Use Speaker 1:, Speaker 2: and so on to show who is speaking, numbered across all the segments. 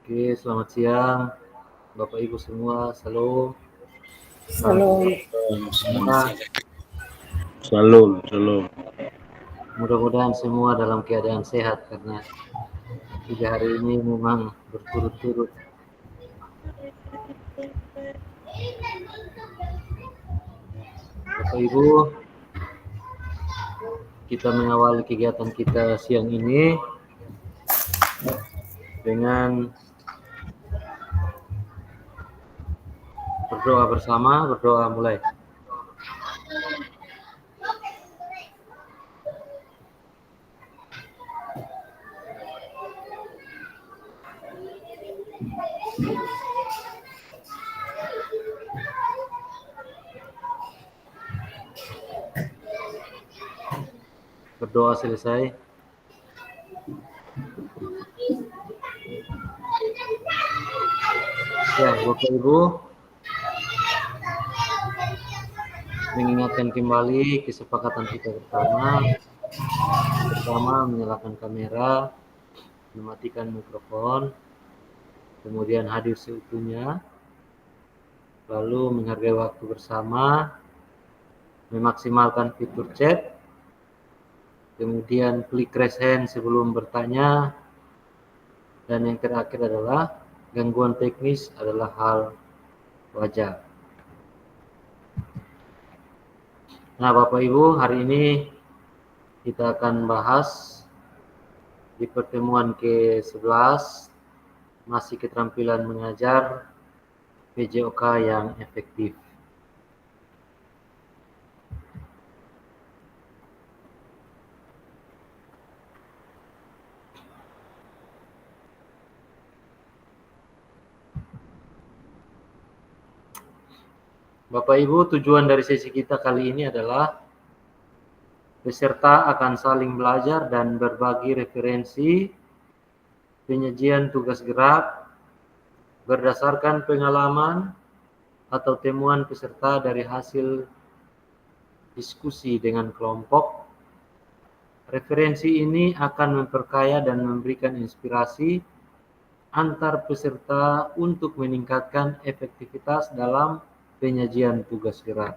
Speaker 1: Oke, selamat siang Bapak Ibu semua. Salam.
Speaker 2: Salam.
Speaker 1: Semua.
Speaker 3: Salam.
Speaker 1: Mudah-mudahan semua dalam keadaan sehat karena 3 hari ini memang berturut-turut. Bapak Ibu, kita mengawali kegiatan kita siang ini dengan berdoa bersama. Berdoa mulai. Berdoa selesai. Ya, Bapak Ibu, mengingatkan kembali kesepakatan kita bersama. Pertama, menyalakan kamera, mematikan mikrofon, kemudian hadir seutuhnya, lalu menghargai waktu bersama, memaksimalkan fitur chat, kemudian klik raise hand sebelum bertanya, dan yang terakhir adalah gangguan teknis adalah hal wajar. Nah, Bapak Ibu, hari ini kita akan bahas di pertemuan ke-11 masih keterampilan mengajar PJOK yang efektif. Bapak Ibu, tujuan dari sesi kita kali ini adalah peserta akan saling belajar dan berbagi referensi penyajian tugas gerak berdasarkan pengalaman atau temuan peserta dari hasil diskusi dengan kelompok. Referensi ini akan memperkaya dan memberikan inspirasi antar peserta untuk meningkatkan efektivitas dalam penyajian tugas gerak.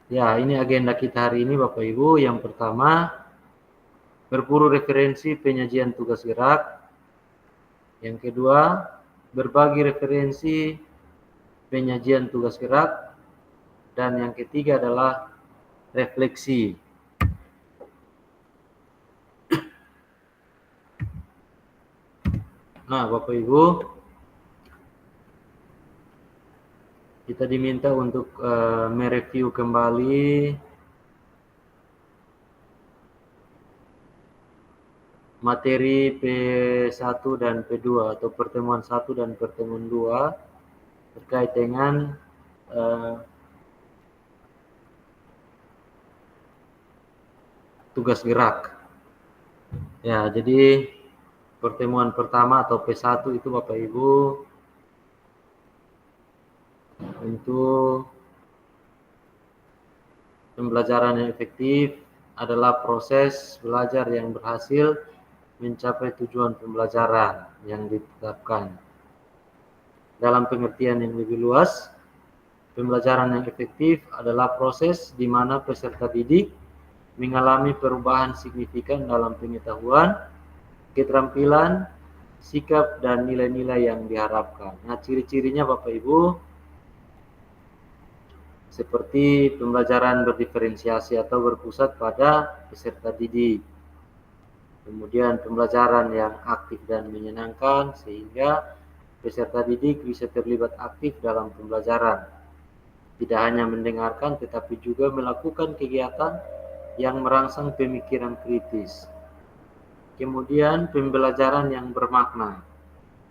Speaker 1: Ya, ini agenda kita hari ini Bapak Ibu. Yang pertama, berburu referensi penyajian tugas gerak. Yang kedua, berbagi referensi penyajian tugas gerak. Dan yang ketiga adalah refleksi. Nah, Bapak Ibu, kita diminta untuk mereview kembali materi P1 dan P2 atau pertemuan 1 dan pertemuan 2 terkait dengan tugas gerak. Ya, jadi pertemuan pertama atau P1 itu Bapak Ibu untuk pembelajaran yang efektif adalah proses belajar yang berhasil mencapai tujuan pembelajaran yang ditetapkan. Dalam pengertian yang lebih luas, pembelajaran yang efektif adalah proses di mana peserta didik mengalami perubahan signifikan dalam pengetahuan, keterampilan, sikap, dan nilai-nilai yang diharapkan. Nah, ciri-cirinya Bapak Ibu seperti pembelajaran berdiferensiasi atau berpusat pada peserta didik. Kemudian pembelajaran yang aktif dan menyenangkan sehingga peserta didik bisa terlibat aktif dalam pembelajaran. Tidak hanya mendengarkan tetapi juga melakukan kegiatan yang merangsang pemikiran kritis. Kemudian pembelajaran yang bermakna.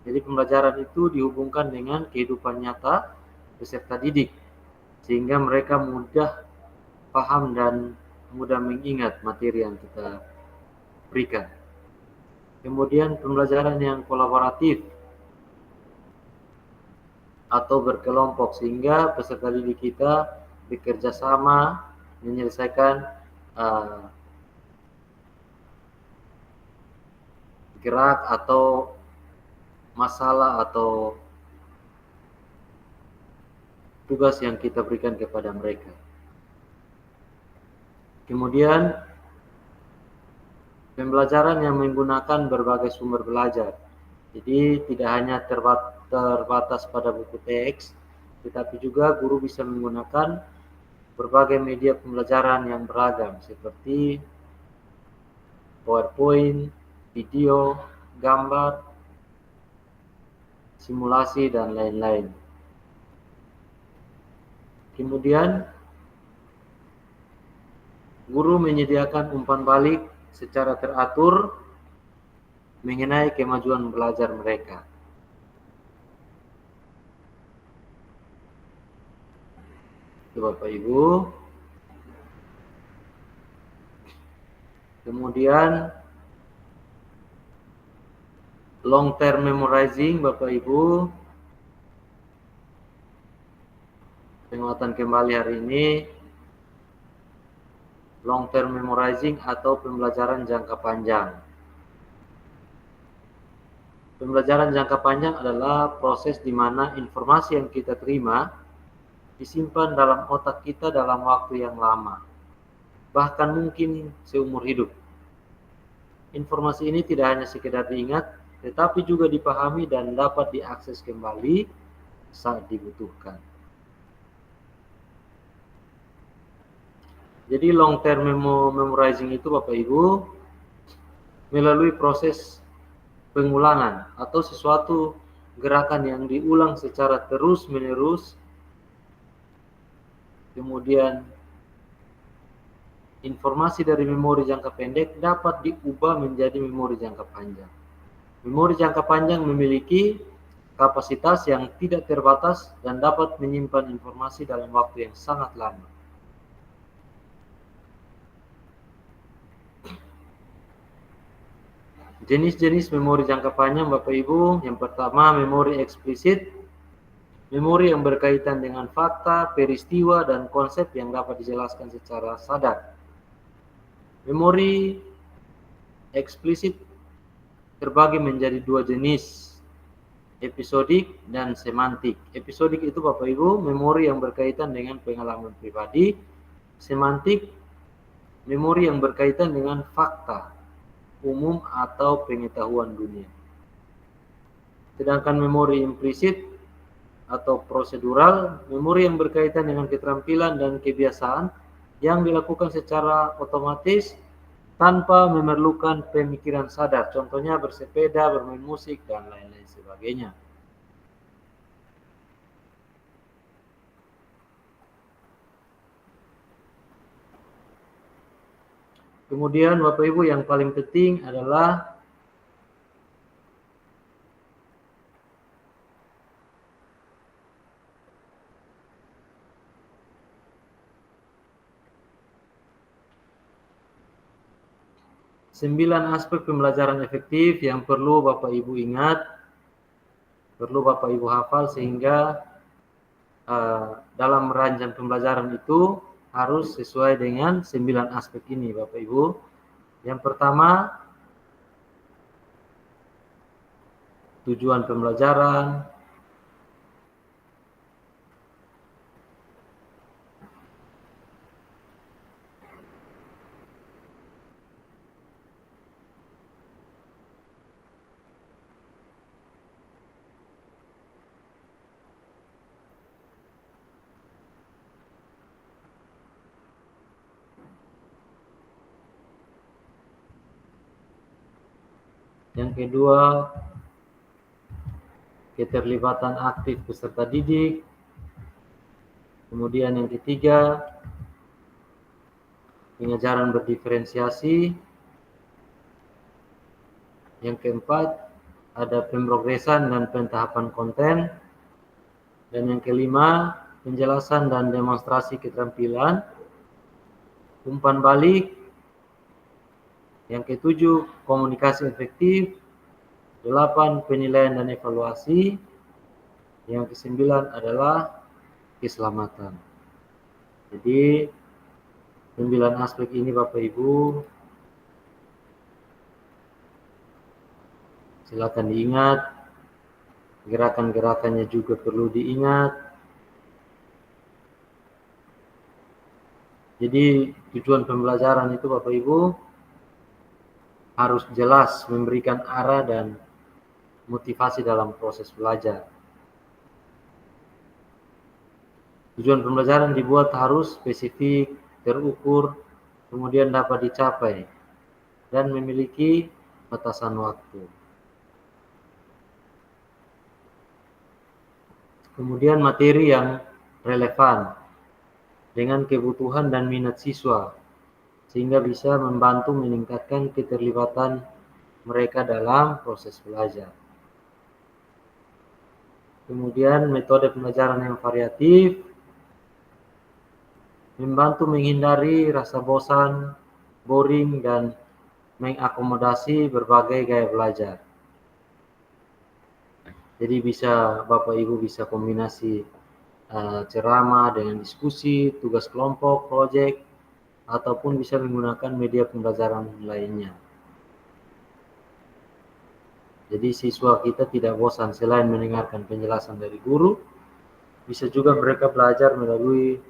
Speaker 1: Jadi pembelajaran itu dihubungkan dengan kehidupan nyata peserta didik sehingga mereka mudah paham dan mudah mengingat materi yang kita berikan. Kemudian pembelajaran yang kolaboratif atau berkelompok sehingga peserta didik kita bekerja sama menyelesaikan gerak atau masalah atau tugas yang kita berikan kepada mereka. Kemudian pembelajaran yang menggunakan berbagai sumber belajar. Jadi tidak hanya terbatas pada buku teks, tetapi juga guru bisa menggunakan berbagai media pembelajaran yang beragam seperti PowerPoint, video, gambar, simulasi, dan lain-lain. Kemudian guru menyediakan umpan balik secara teratur mengenai kemajuan belajar mereka. Bapak Ibu. Kemudian long term memorizing, Bapak Ibu. Penguatan kembali hari ini long term memorizing atau pembelajaran jangka panjang. Pembelajaran jangka panjang adalah proses di mana informasi yang kita terima disimpan dalam otak kita dalam waktu yang lama, bahkan mungkin seumur hidup. Informasi ini tidak hanya sekedar diingat, tetapi juga dipahami dan dapat diakses kembali saat dibutuhkan. Jadi long term memorizing itu Bapak Ibu melalui proses pengulangan atau sesuatu gerakan yang diulang secara terus-menerus. Kemudian informasi dari memori jangka pendek dapat diubah menjadi memori jangka panjang. Memori jangka panjang memiliki kapasitas yang tidak terbatas dan dapat menyimpan informasi dalam waktu yang sangat lama. Jenis-jenis memori jangka panjang Bapak Ibu, yang pertama memori eksplisit, memori yang berkaitan dengan fakta, peristiwa, dan konsep yang dapat dijelaskan secara sadar. Memori eksplisit terbagi menjadi dua jenis, episodik dan semantik. Episodik itu Bapak Ibu, memori yang berkaitan dengan pengalaman pribadi. Semantik, memori yang berkaitan dengan fakta umum atau pengetahuan dunia. Sedangkan memori implisit atau prosedural, memori yang berkaitan dengan keterampilan dan kebiasaan yang dilakukan secara otomatis tanpa memerlukan pemikiran sadar. Contohnya bersepeda, bermain musik, dan lain-lain sebagainya. Kemudian Bapak Ibu yang paling penting adalah sembilan aspek pembelajaran efektif yang perlu Bapak Ibu ingat, perlu Bapak Ibu hafal sehingga dalam merancang pembelajaran itu harus sesuai dengan 9 aspek ini Bapak Ibu. Yang pertama, tujuan pembelajaran. Yang kedua, keterlibatan aktif peserta didik. Kemudian yang ketiga, pengajaran berdiferensiasi. Yang keempat, ada pemrograman dan pentahapan konten. Dan yang kelima, penjelasan dan demonstrasi keterampilan. Umpan balik. Yang ketujuh, komunikasi efektif. 8, penilaian dan evaluasi. Yang kesembilan adalah keselamatan. Jadi 9 aspek ini Bapak Ibu silakan diingat. Gerakan-gerakannya juga perlu diingat. Jadi tujuan pembelajaran itu Bapak Ibu harus jelas, memberikan arah dan motivasi dalam proses belajar. Tujuan pembelajaran dibuat harus spesifik, terukur, kemudian dapat dicapai, dan memiliki batasan waktu. Kemudian materi yang relevan dengan kebutuhan dan minat siswa, sehingga bisa membantu meningkatkan keterlibatan mereka dalam proses belajar. Kemudian metode pembelajaran yang variatif, membantu menghindari rasa bosan, boring, dan mengakomodasi berbagai gaya belajar. Jadi bisa Bapak Ibu bisa kombinasi ceramah dengan diskusi, tugas kelompok, proyek, ataupun bisa menggunakan media pembelajaran lainnya. Jadi siswa kita tidak bosan selain mendengarkan penjelasan dari guru, bisa juga mereka belajar melalui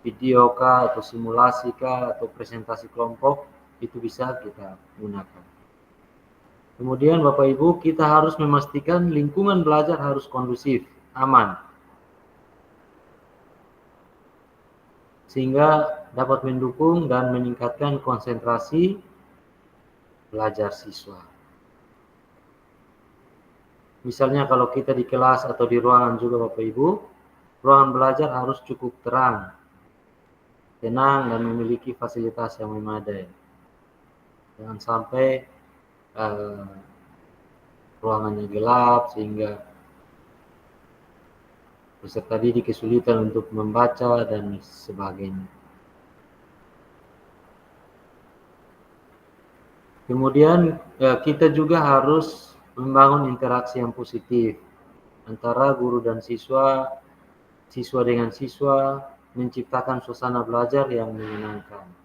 Speaker 1: video kah, atau simulasi kah, atau presentasi kelompok, itu bisa kita gunakan. Kemudian Bapak Ibu, kita harus memastikan lingkungan belajar harus kondusif, aman, sehingga dapat mendukung dan meningkatkan konsentrasi belajar siswa. Misalnya kalau kita di kelas atau di ruangan juga Bapak Ibu, ruangan belajar harus cukup terang, tenang, dan memiliki fasilitas yang memadai. Jangan sampai ruangannya gelap sehingga peserta didik kesulitan untuk membaca dan sebagainya. Kemudian kita juga harus membangun interaksi yang positif antara guru dan siswa, siswa dengan siswa, menciptakan suasana belajar yang menyenangkan.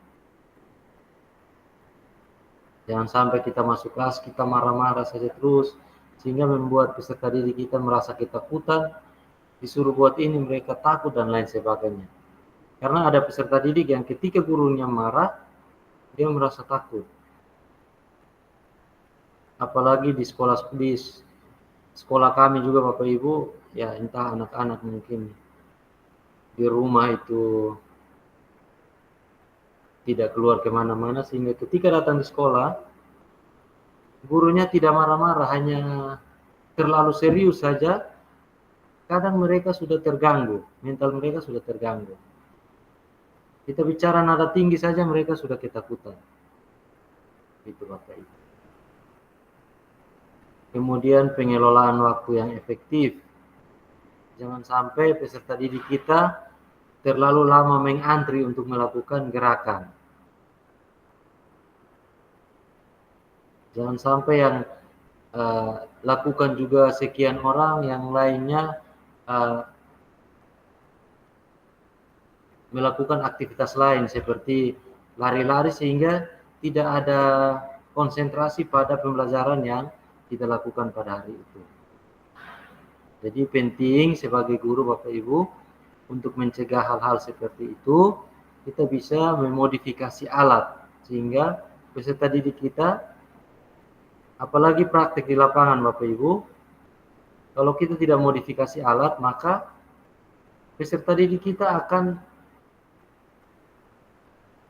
Speaker 1: Jangan sampai kita masuk kelas, kita marah-marah saja terus, sehingga membuat peserta didik kita merasa ketakutan, disuruh buat ini mereka takut dan lain sebagainya. Karena ada peserta didik yang ketika gurunya marah, dia merasa takut. Apalagi di sekolah kami juga Bapak Ibu, ya entah anak-anak mungkin di rumah itu tidak keluar kemana-mana, sehingga ketika datang di sekolah, gurunya tidak marah-marah, hanya terlalu serius saja. Kadang mereka sudah terganggu, mental mereka sudah terganggu. Kita bicara nada tinggi saja mereka sudah ketakutan. Itu Bapak Ibu. Kemudian pengelolaan waktu yang efektif. Jangan sampai peserta didik kita terlalu lama mengantri untuk melakukan gerakan. Jangan sampai yang lakukan juga sekian orang, yang lainnya melakukan aktivitas lain seperti lari-lari, sehingga tidak ada konsentrasi pada pembelajaran yang kita lakukan pada hari itu. Jadi penting sebagai guru Bapak Ibu untuk mencegah hal-hal seperti itu, kita bisa memodifikasi alat sehingga peserta didik kita, apalagi praktek di lapangan Bapak Ibu, kalau kita tidak modifikasi alat, maka peserta didik kita akan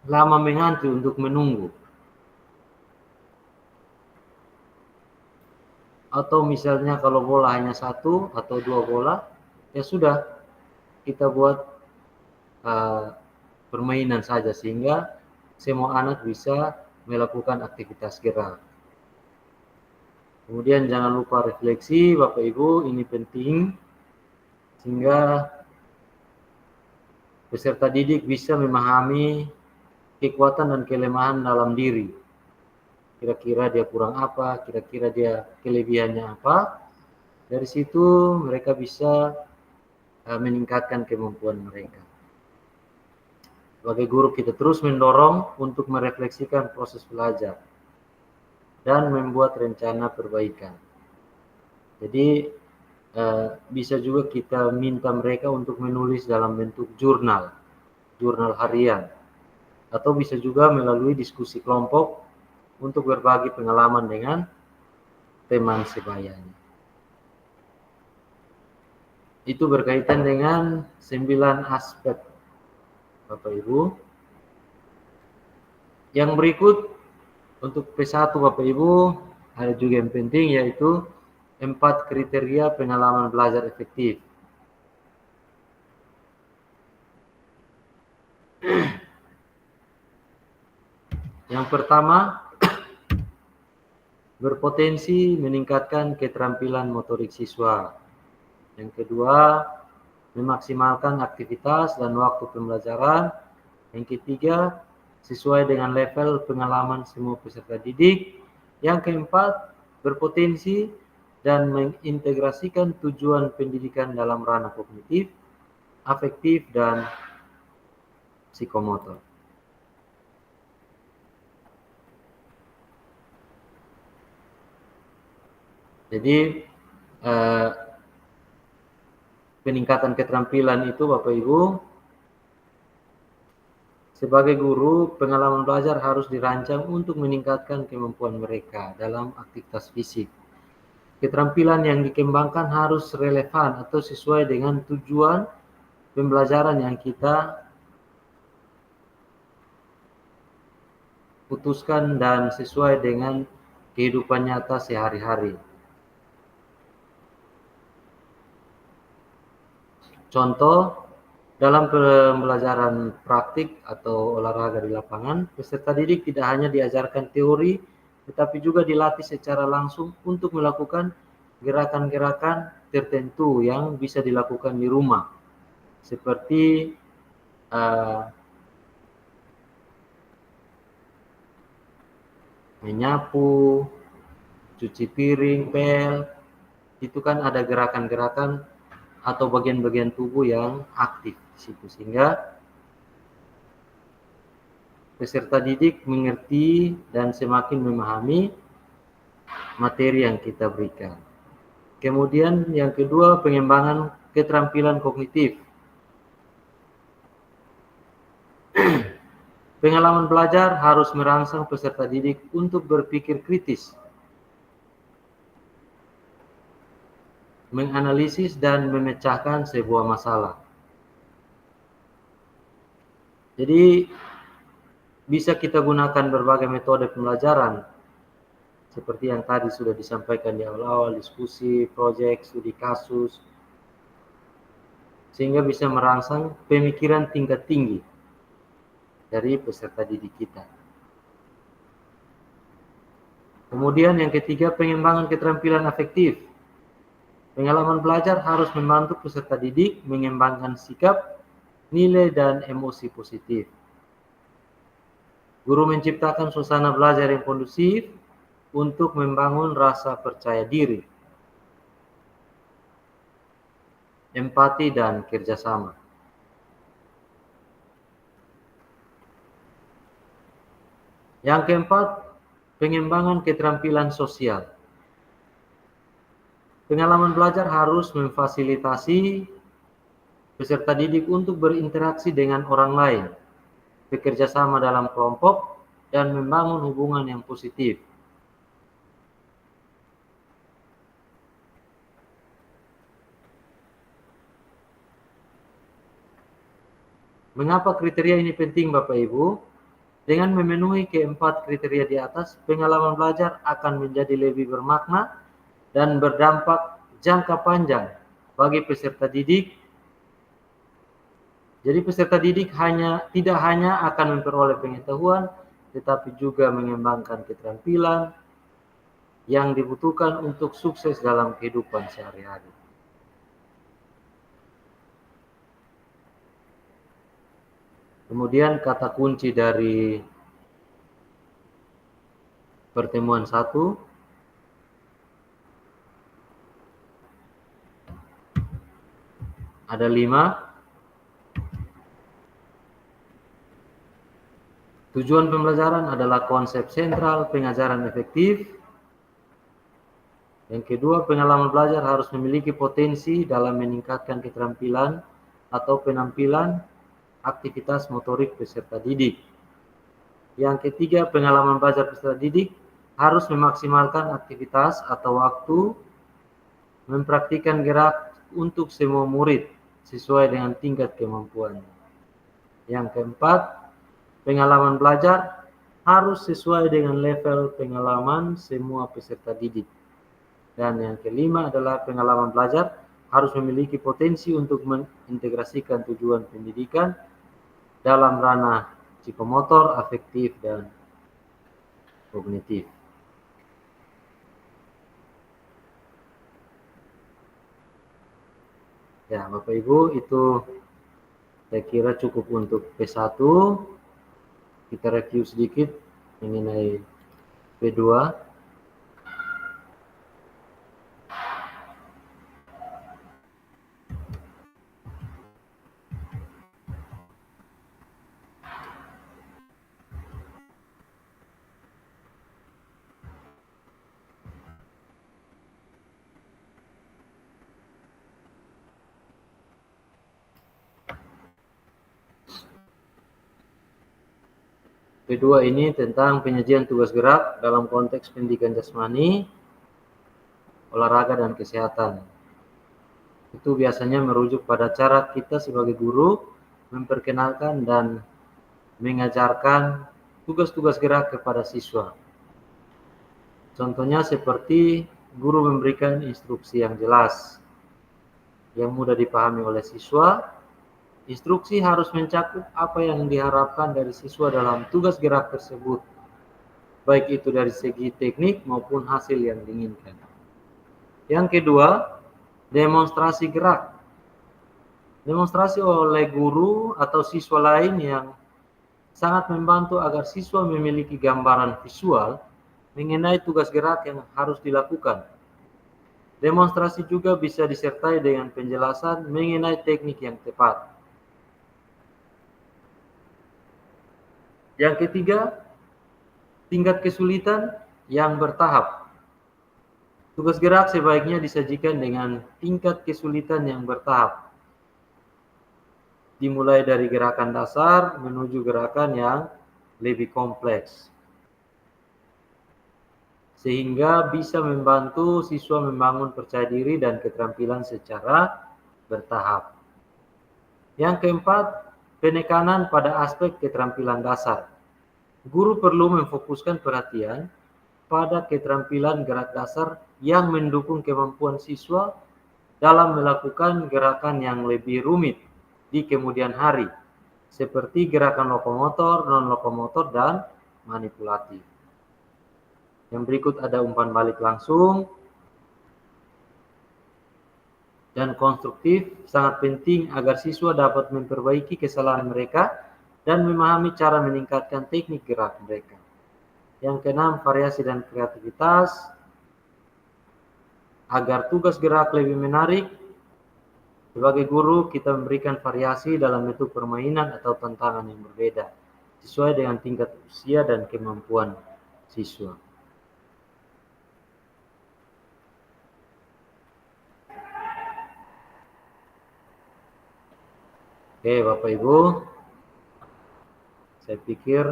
Speaker 1: lama mengantri untuk menunggu. Atau misalnya kalau bola hanya 1 atau 2 bola, ya sudah kita buat permainan saja sehingga semua anak bisa melakukan aktivitas gerak. Kemudian jangan lupa refleksi Bapak Ibu, ini penting sehingga peserta didik bisa memahami kekuatan dan kelemahan dalam diri. Kira-kira dia kurang apa, kira-kira dia kelebihannya apa. Dari situ mereka bisa meningkatkan kemampuan mereka. Sebagai guru kita terus mendorong untuk merefleksikan proses belajar dan membuat rencana perbaikan. Jadi bisa juga kita minta mereka untuk menulis dalam bentuk jurnal harian, atau bisa juga melalui diskusi kelompok untuk berbagi pengalaman dengan teman sebayanya. Itu berkaitan dengan 9 aspek, Bapak Ibu. Yang berikut untuk P1 Bapak Ibu, ada juga yang penting, yaitu 4 kriteria pengalaman belajar efektif. Yang pertama, berpotensi meningkatkan keterampilan motorik siswa. Yang kedua, memaksimalkan aktivitas dan waktu pembelajaran. Yang ketiga, sesuai dengan level pengalaman semua peserta didik. Yang keempat, berpotensi dan mengintegrasikan tujuan pendidikan dalam ranah kognitif, afektif, dan psikomotor. Jadi peningkatan keterampilan itu Bapak Ibu, sebagai guru, pengalaman belajar harus dirancang untuk meningkatkan kemampuan mereka dalam aktivitas fisik. Keterampilan yang dikembangkan harus relevan atau sesuai dengan tujuan pembelajaran yang kita putuskan dan sesuai dengan kehidupan nyata sehari-hari. Contoh, dalam pembelajaran praktik atau olahraga di lapangan, peserta didik tidak hanya diajarkan teori, tetapi juga dilatih secara langsung untuk melakukan gerakan-gerakan tertentu yang bisa dilakukan di rumah, seperti menyapu, cuci piring, pel. Itu kan ada gerakan-gerakan atau bagian-bagian tubuh yang aktif di situ, sehingga peserta didik mengerti dan semakin memahami materi yang kita berikan. Kemudian yang kedua, pengembangan keterampilan kognitif. Pengalaman belajar harus merangsang peserta didik untuk berpikir kritis, menganalisis dan memecahkan sebuah masalah. Jadi bisa kita gunakan berbagai metode pembelajaran seperti yang tadi sudah disampaikan di awal-awal, diskusi, proyek, studi kasus, sehingga bisa merangsang pemikiran tingkat tinggi dari peserta didik kita. Kemudian yang ketiga, pengembangan keterampilan afektif. Pengalaman belajar harus membantu peserta didik mengembangkan sikap, nilai, dan emosi positif. Guru menciptakan suasana belajar yang kondusif untuk membangun rasa percaya diri, empati, dan kerjasama. Yang keempat, pengembangan keterampilan sosial. Pengalaman belajar harus memfasilitasi peserta didik untuk berinteraksi dengan orang lain, bekerja sama dalam kelompok, dan membangun hubungan yang positif. Mengapa kriteria ini penting, Bapak Ibu? Dengan memenuhi keempat kriteria di atas, pengalaman belajar akan menjadi lebih bermakna dan berdampak jangka panjang bagi peserta didik. Jadi peserta didik tidak hanya akan memperoleh pengetahuan, tetapi juga mengembangkan keterampilan yang dibutuhkan untuk sukses dalam kehidupan sehari-hari. Kemudian kata kunci dari pertemuan 1, ada 5. Tujuan pembelajaran adalah konsep sentral pengajaran efektif. Yang kedua, pengalaman belajar harus memiliki potensi dalam meningkatkan keterampilan atau penampilan aktivitas motorik peserta didik. Yang ketiga, pengalaman belajar peserta didik harus memaksimalkan aktivitas atau waktu mempraktikkan gerak untuk semua murid sesuai dengan tingkat kemampuannya. Yang keempat, pengalaman belajar harus sesuai dengan level pengalaman semua peserta didik. Dan yang kelima adalah pengalaman belajar harus memiliki potensi untuk mengintegrasikan tujuan pendidikan dalam ranah psikomotor, afektif, dan kognitif. Ya, Bapak Ibu, itu saya kira cukup untuk P1. Kita review sedikit mengenai P2. Kedua ini tentang penyajian tugas gerak dalam konteks pendidikan jasmani, olahraga, dan kesehatan. Itu biasanya merujuk pada cara kita sebagai guru memperkenalkan dan mengajarkan tugas-tugas gerak kepada siswa. Contohnya seperti guru memberikan instruksi yang jelas, yang mudah dipahami oleh siswa. Instruksi harus mencakup apa yang diharapkan dari siswa dalam tugas gerak tersebut, baik itu dari segi teknik maupun hasil yang diinginkan. Yang kedua, demonstrasi gerak. Demonstrasi oleh guru atau siswa lain yang sangat membantu agar siswa memiliki gambaran visual mengenai tugas gerak yang harus dilakukan. Demonstrasi juga bisa disertai dengan penjelasan mengenai teknik yang tepat. Yang ketiga, tingkat kesulitan yang bertahap. Tugas gerak sebaiknya disajikan dengan tingkat kesulitan yang bertahap, dimulai dari gerakan dasar menuju gerakan yang lebih kompleks, sehingga bisa membantu siswa membangun percaya diri dan keterampilan secara bertahap. Yang keempat, penekanan pada aspek keterampilan dasar. Guru perlu memfokuskan perhatian pada keterampilan gerak dasar yang mendukung kemampuan siswa dalam melakukan gerakan yang lebih rumit di kemudian hari, seperti gerakan lokomotor, non-lokomotor, dan manipulatif. Yang berikut ada umpan balik langsung dan konstruktif, sangat penting agar siswa dapat memperbaiki kesalahan mereka dan memahami cara meningkatkan teknik gerak mereka. Yang keenam, variasi dan kreativitas. Agar tugas gerak lebih menarik, sebagai guru kita memberikan variasi dalam bentuk permainan atau tantangan yang berbeda, sesuai dengan tingkat usia dan kemampuan siswa. Oke, Bapak Ibu, saya pikir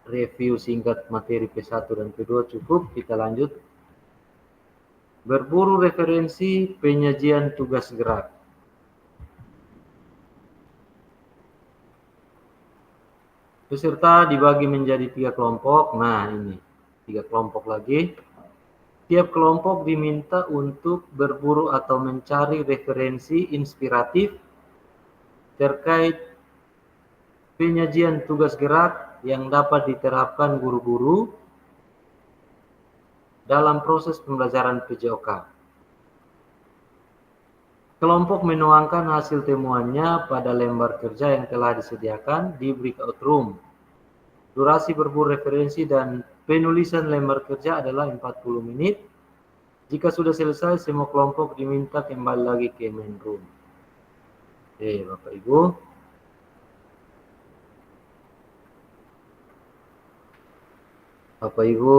Speaker 1: review singkat materi P1 dan P2 cukup. Kita lanjut. Berburu referensi penyajian tugas gerak. Peserta dibagi menjadi 3 kelompok. Nah, ini 3 kelompok lagi. Tiap kelompok diminta untuk berburu atau mencari referensi inspiratif terkait penyajian tugas gerak yang dapat diterapkan guru-guru dalam proses pembelajaran PJOK. Kelompok menuangkan hasil temuannya pada lembar kerja yang telah disediakan di breakout room. Durasi berburu referensi dan penulisan lembar kerja adalah 40 menit. Jika sudah selesai, semua kelompok diminta kembali lagi ke main room. Oke, Bapak Ibu. Bapak Ibu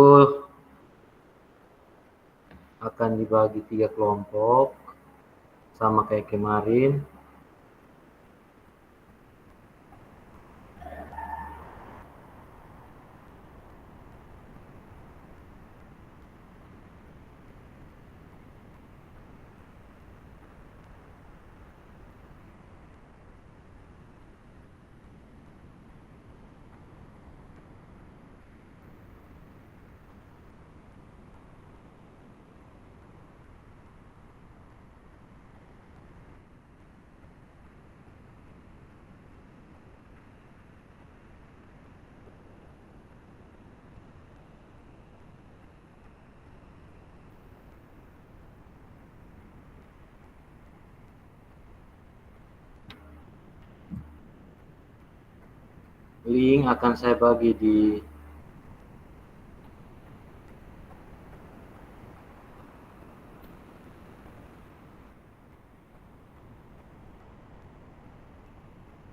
Speaker 1: akan dibagi 3 kelompok sama kayak kemarin. Link akan saya bagi di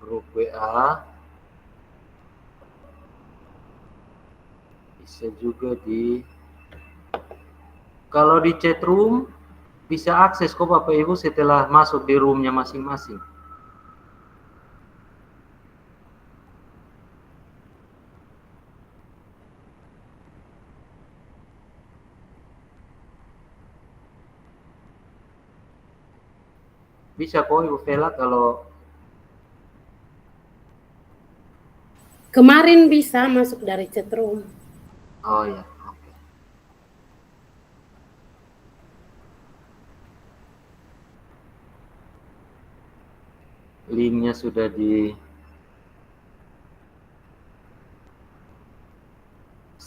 Speaker 1: grup WA, bisa juga kalau di chat room bisa akses kok Bapak Ibu setelah masuk di roomnya masing-masing. Bisa kok Ibu Vela kalau
Speaker 2: Kemarin bisa masuk dari chatroom.
Speaker 1: oh ya, oke. Linknya sudah di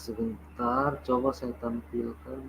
Speaker 1: sebentar, coba saya tampilkan.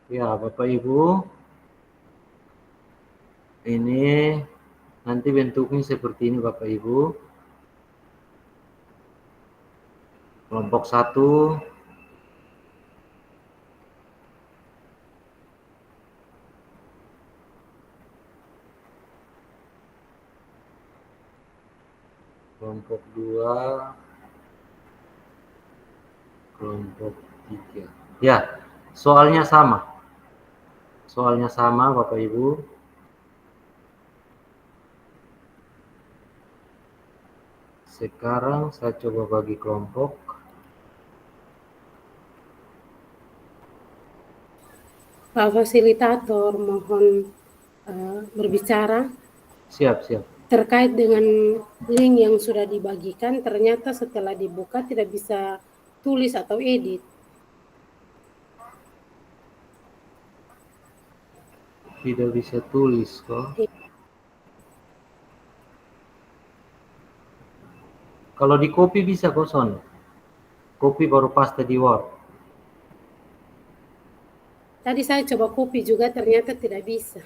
Speaker 1: Ya, Bapak Ibu, ini nanti bentuknya seperti ini Bapak Ibu. Kelompok 1 kelompok 2, kelompok 3. Ya, soalnya sama. Soalnya sama Bapak Ibu. Sekarang saya coba bagi kelompok.
Speaker 2: Pak Fasilitator, mohon berbicara
Speaker 1: Siap, siap.
Speaker 2: terkait dengan link yang sudah dibagikan. Ternyata setelah dibuka tidak bisa tulis atau edit.
Speaker 1: Tidak bisa tulis kok. Kalau di copy bisa kok Son. Copy baru paste di Word.
Speaker 2: Tadi saya coba copy juga ternyata tidak bisa.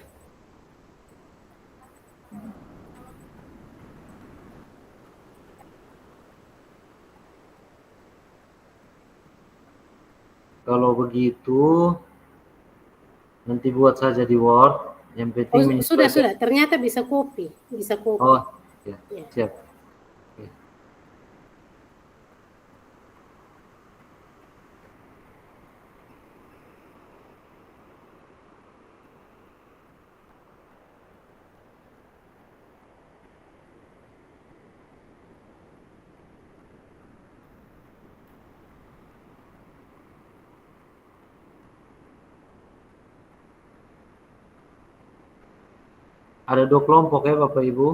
Speaker 1: Kalau begitu nanti buat saja di Word. Yang penting
Speaker 2: Sudah,
Speaker 1: menyesuaikan.
Speaker 2: ternyata bisa copy, bisa copy.
Speaker 1: Oh, ya,
Speaker 2: Ya.
Speaker 1: siap. Oke. Ada 2 kelompok ya Bapak Ibu.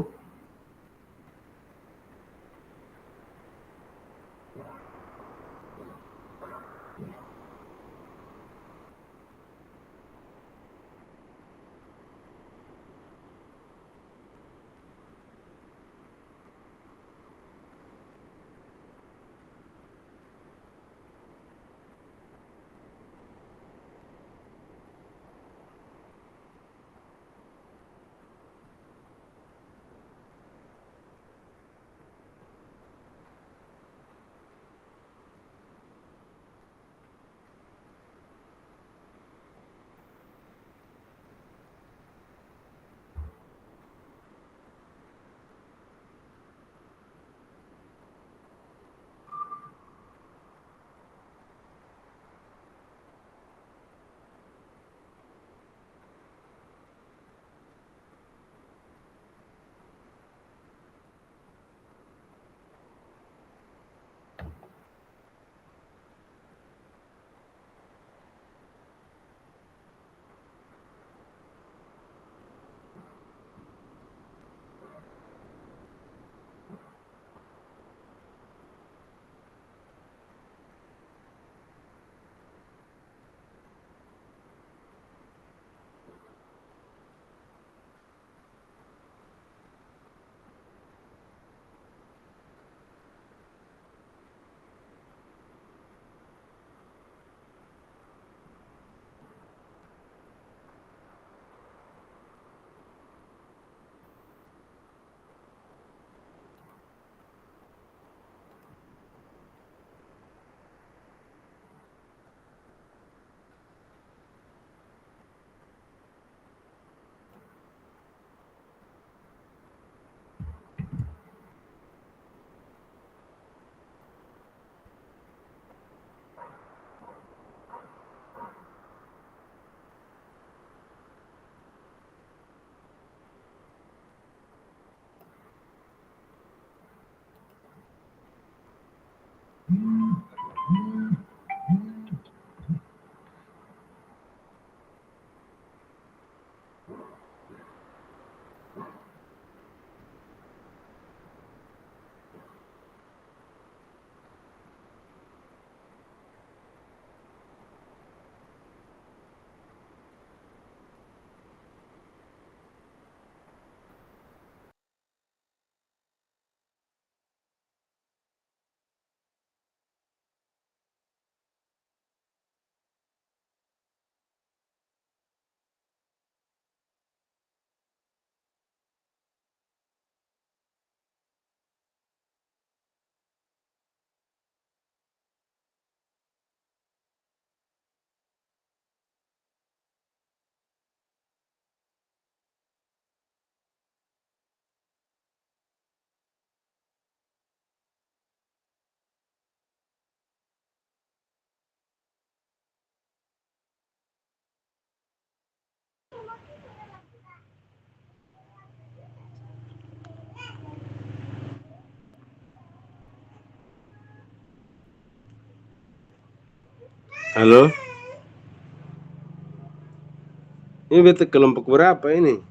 Speaker 3: Halo? Ini beta kelompok berapa ini?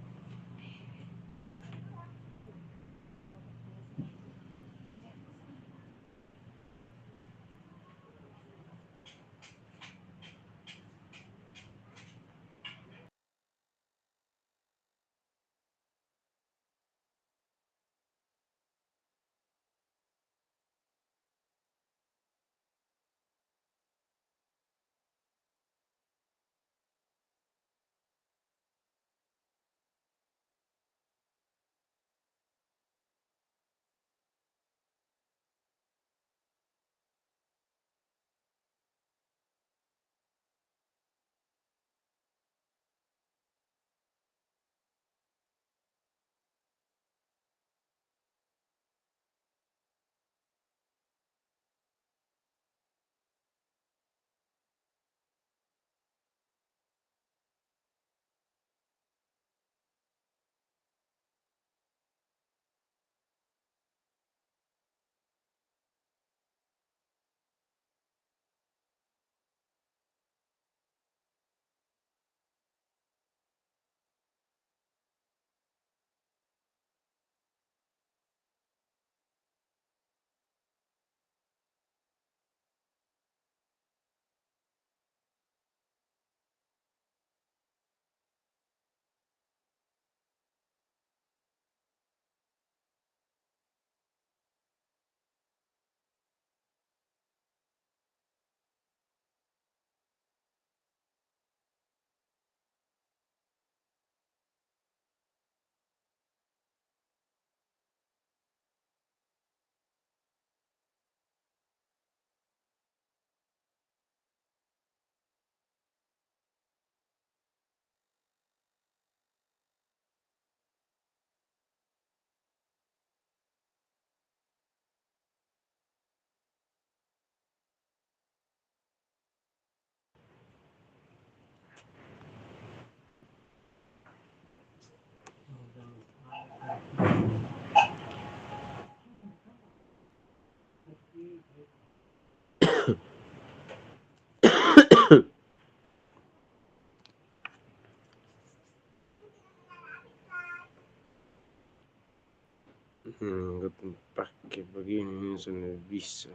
Speaker 3: Pakai begini sudah bisa.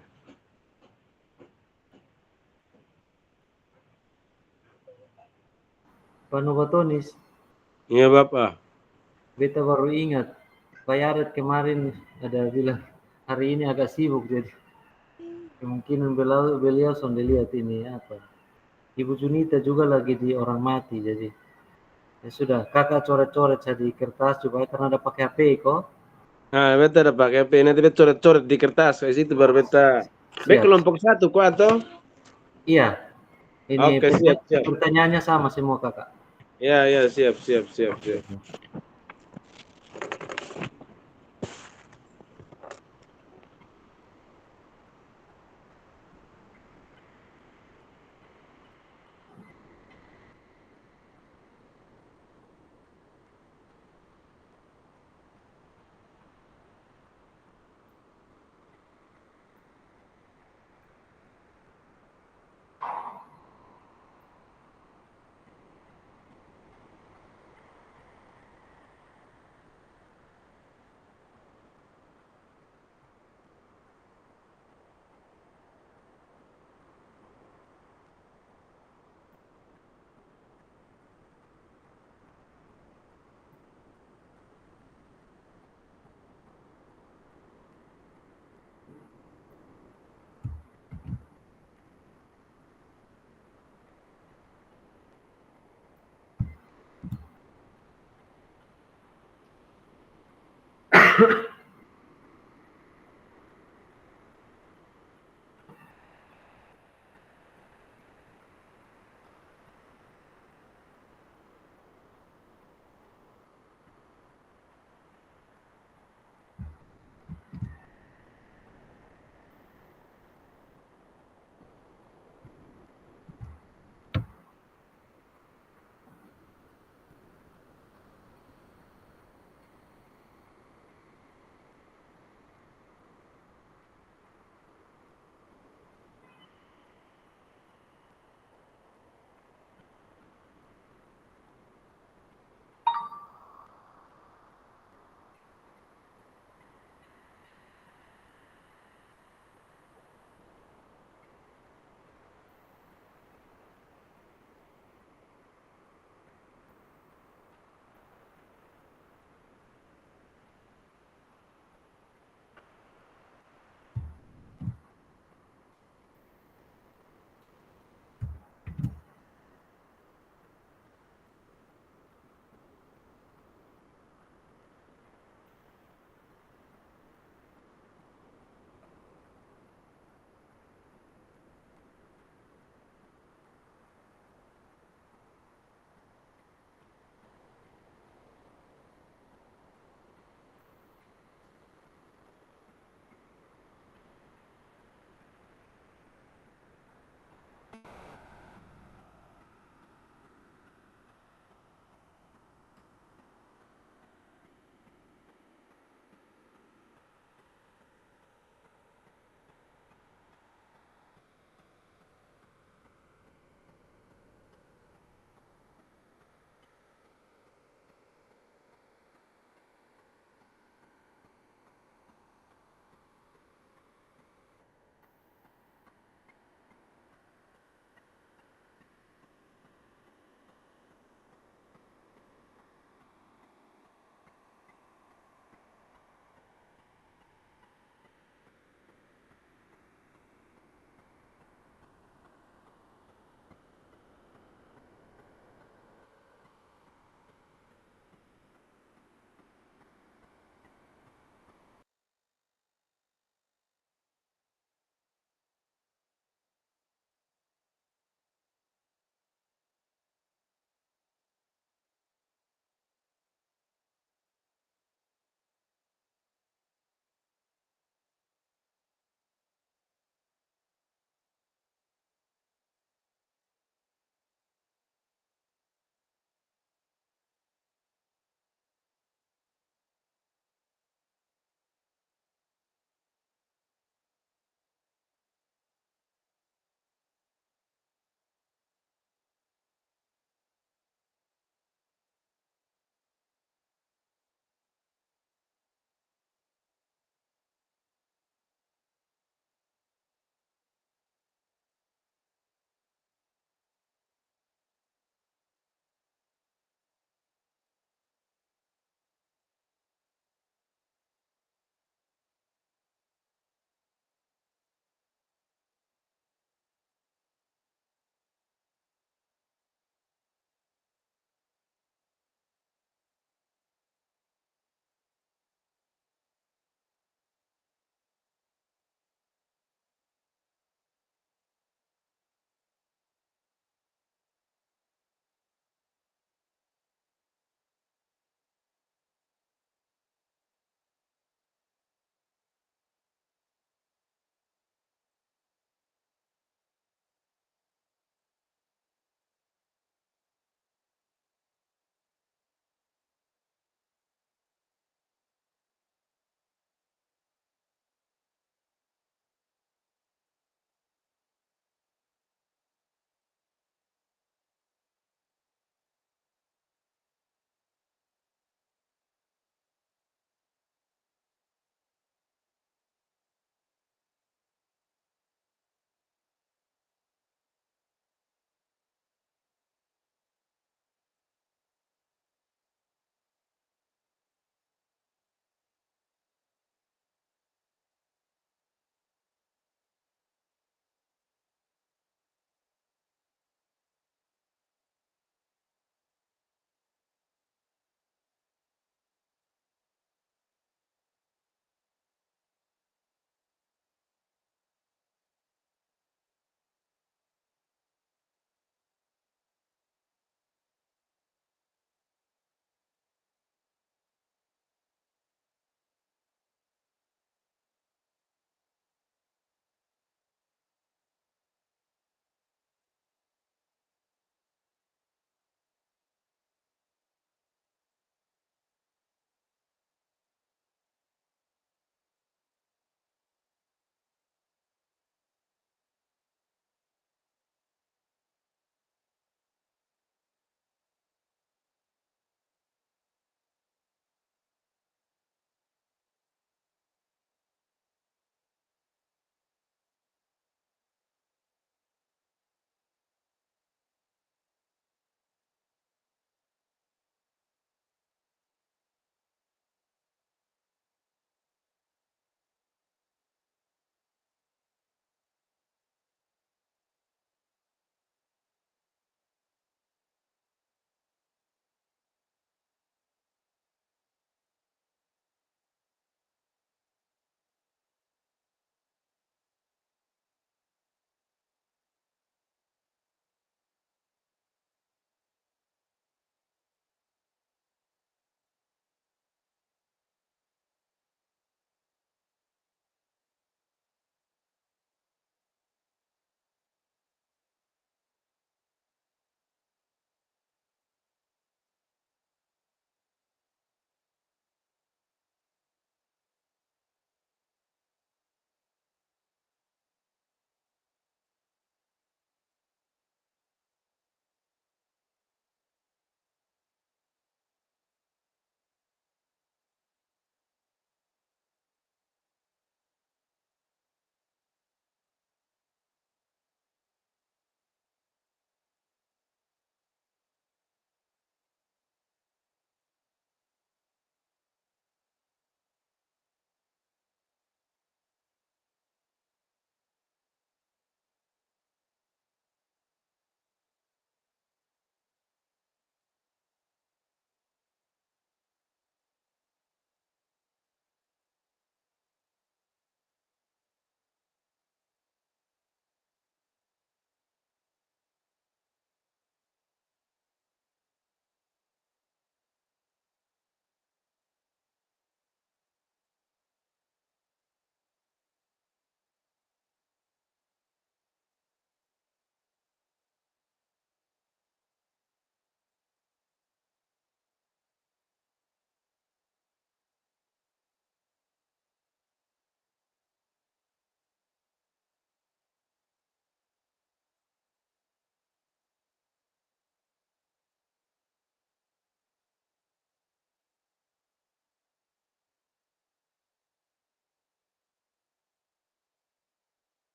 Speaker 1: Pak Nobatonis,
Speaker 3: Iya Bapak.
Speaker 1: beta baru ingat, Pak Yaret kemarin ada bilang hari ini agak sibuk, jadi kemungkinan beliau sudah lihat ini apa. Ibu Junita juga lagi di orang mati, jadi ya sudah, kakak coret-coret saja di kertas supaya karena ada pakai HP kok.
Speaker 3: Nah, beta ada pakai pen, nanti beta coret-coret di kertas, ke situ baru beta. Be
Speaker 1: Siap.
Speaker 3: kelompok satu kok atau?
Speaker 1: Iya, ini
Speaker 3: Oke, siap, siap.
Speaker 1: pertanyaannya sama semua kakak.
Speaker 3: Ya, ya, siap, siap, siap, siap.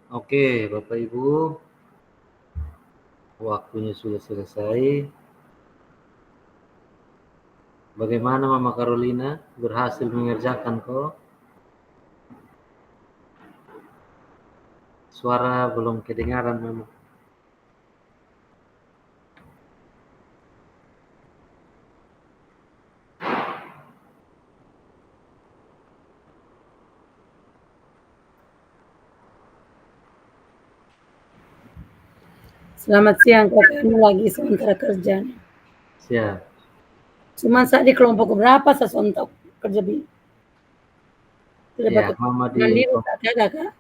Speaker 1: Oke, Bapak Ibu, waktunya sudah selesai. Bagaimana Mama Carolina? Berhasil mengerjakan kok? Suara belum kedengaran, Mama.
Speaker 4: Selamat siang, kakak. Ini lagi sementara kerja.
Speaker 1: Siap.
Speaker 4: Cuma saat di kelompok berapa saya sontak kerja bi. Tidak
Speaker 1: Ya,
Speaker 4: pakai
Speaker 1: Mama
Speaker 4: mandiri saat ya, kakak.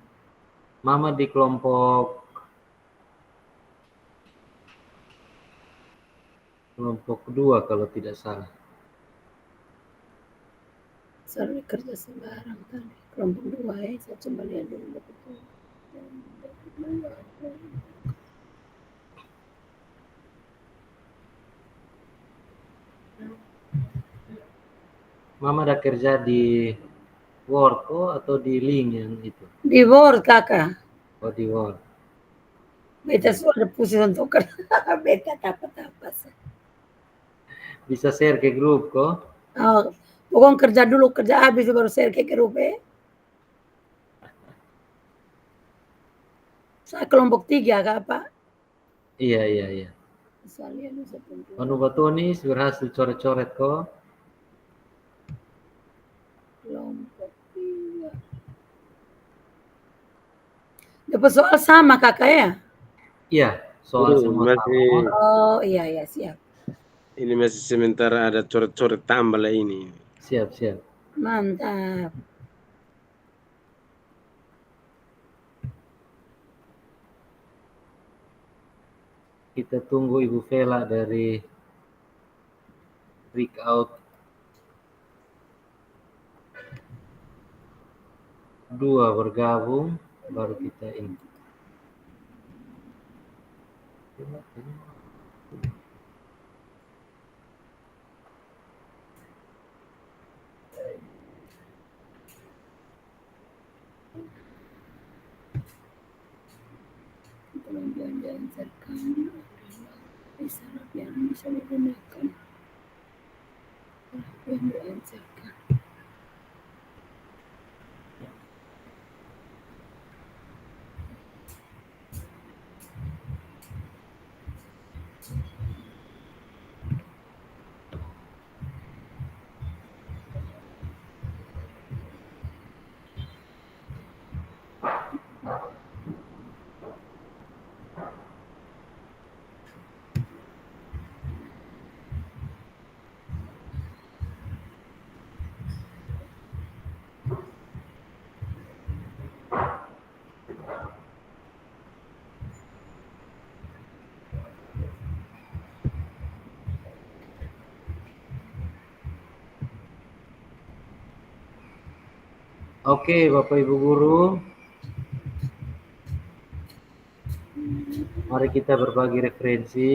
Speaker 1: Mama di kelompok kedua kalau tidak salah.
Speaker 4: Saya kerja sembarang tadi. Kelompok 2 ya, saya coba lihat dulu.
Speaker 1: Mama ada kerja di Word atau di link yang itu?
Speaker 4: Di Word, kakak.
Speaker 1: Oh, di Word.
Speaker 4: Beta sudah pusing untuk kerja. Beta apa-apa.
Speaker 1: Bisa share ke grup kok?
Speaker 4: Oh, pokoknya kerja dulu, kerja habis baru share ke grup ya. Saya kelompok 3, kak, Pak.
Speaker 1: Iya. Anu Batonis berhasil coret-coret kok?
Speaker 4: Kelompok 3. Dapat soal sama, kakak ya?
Speaker 1: Iya, soal semua
Speaker 3: masih
Speaker 1: sama.
Speaker 4: Oh, iya, siap.
Speaker 3: ini masih sementara ada coret-coret tambah lah ini.
Speaker 1: Siap.
Speaker 4: Mantap.
Speaker 1: Kita tunggu Ibu Vela dari Break Out 2 bergabung, baru kita ini.
Speaker 4: Kemudian diajarkan isyarat yang bisa digunakan. Yang diajarkan.
Speaker 1: Oke, Bapak Ibu Guru. Mari kita berbagi referensi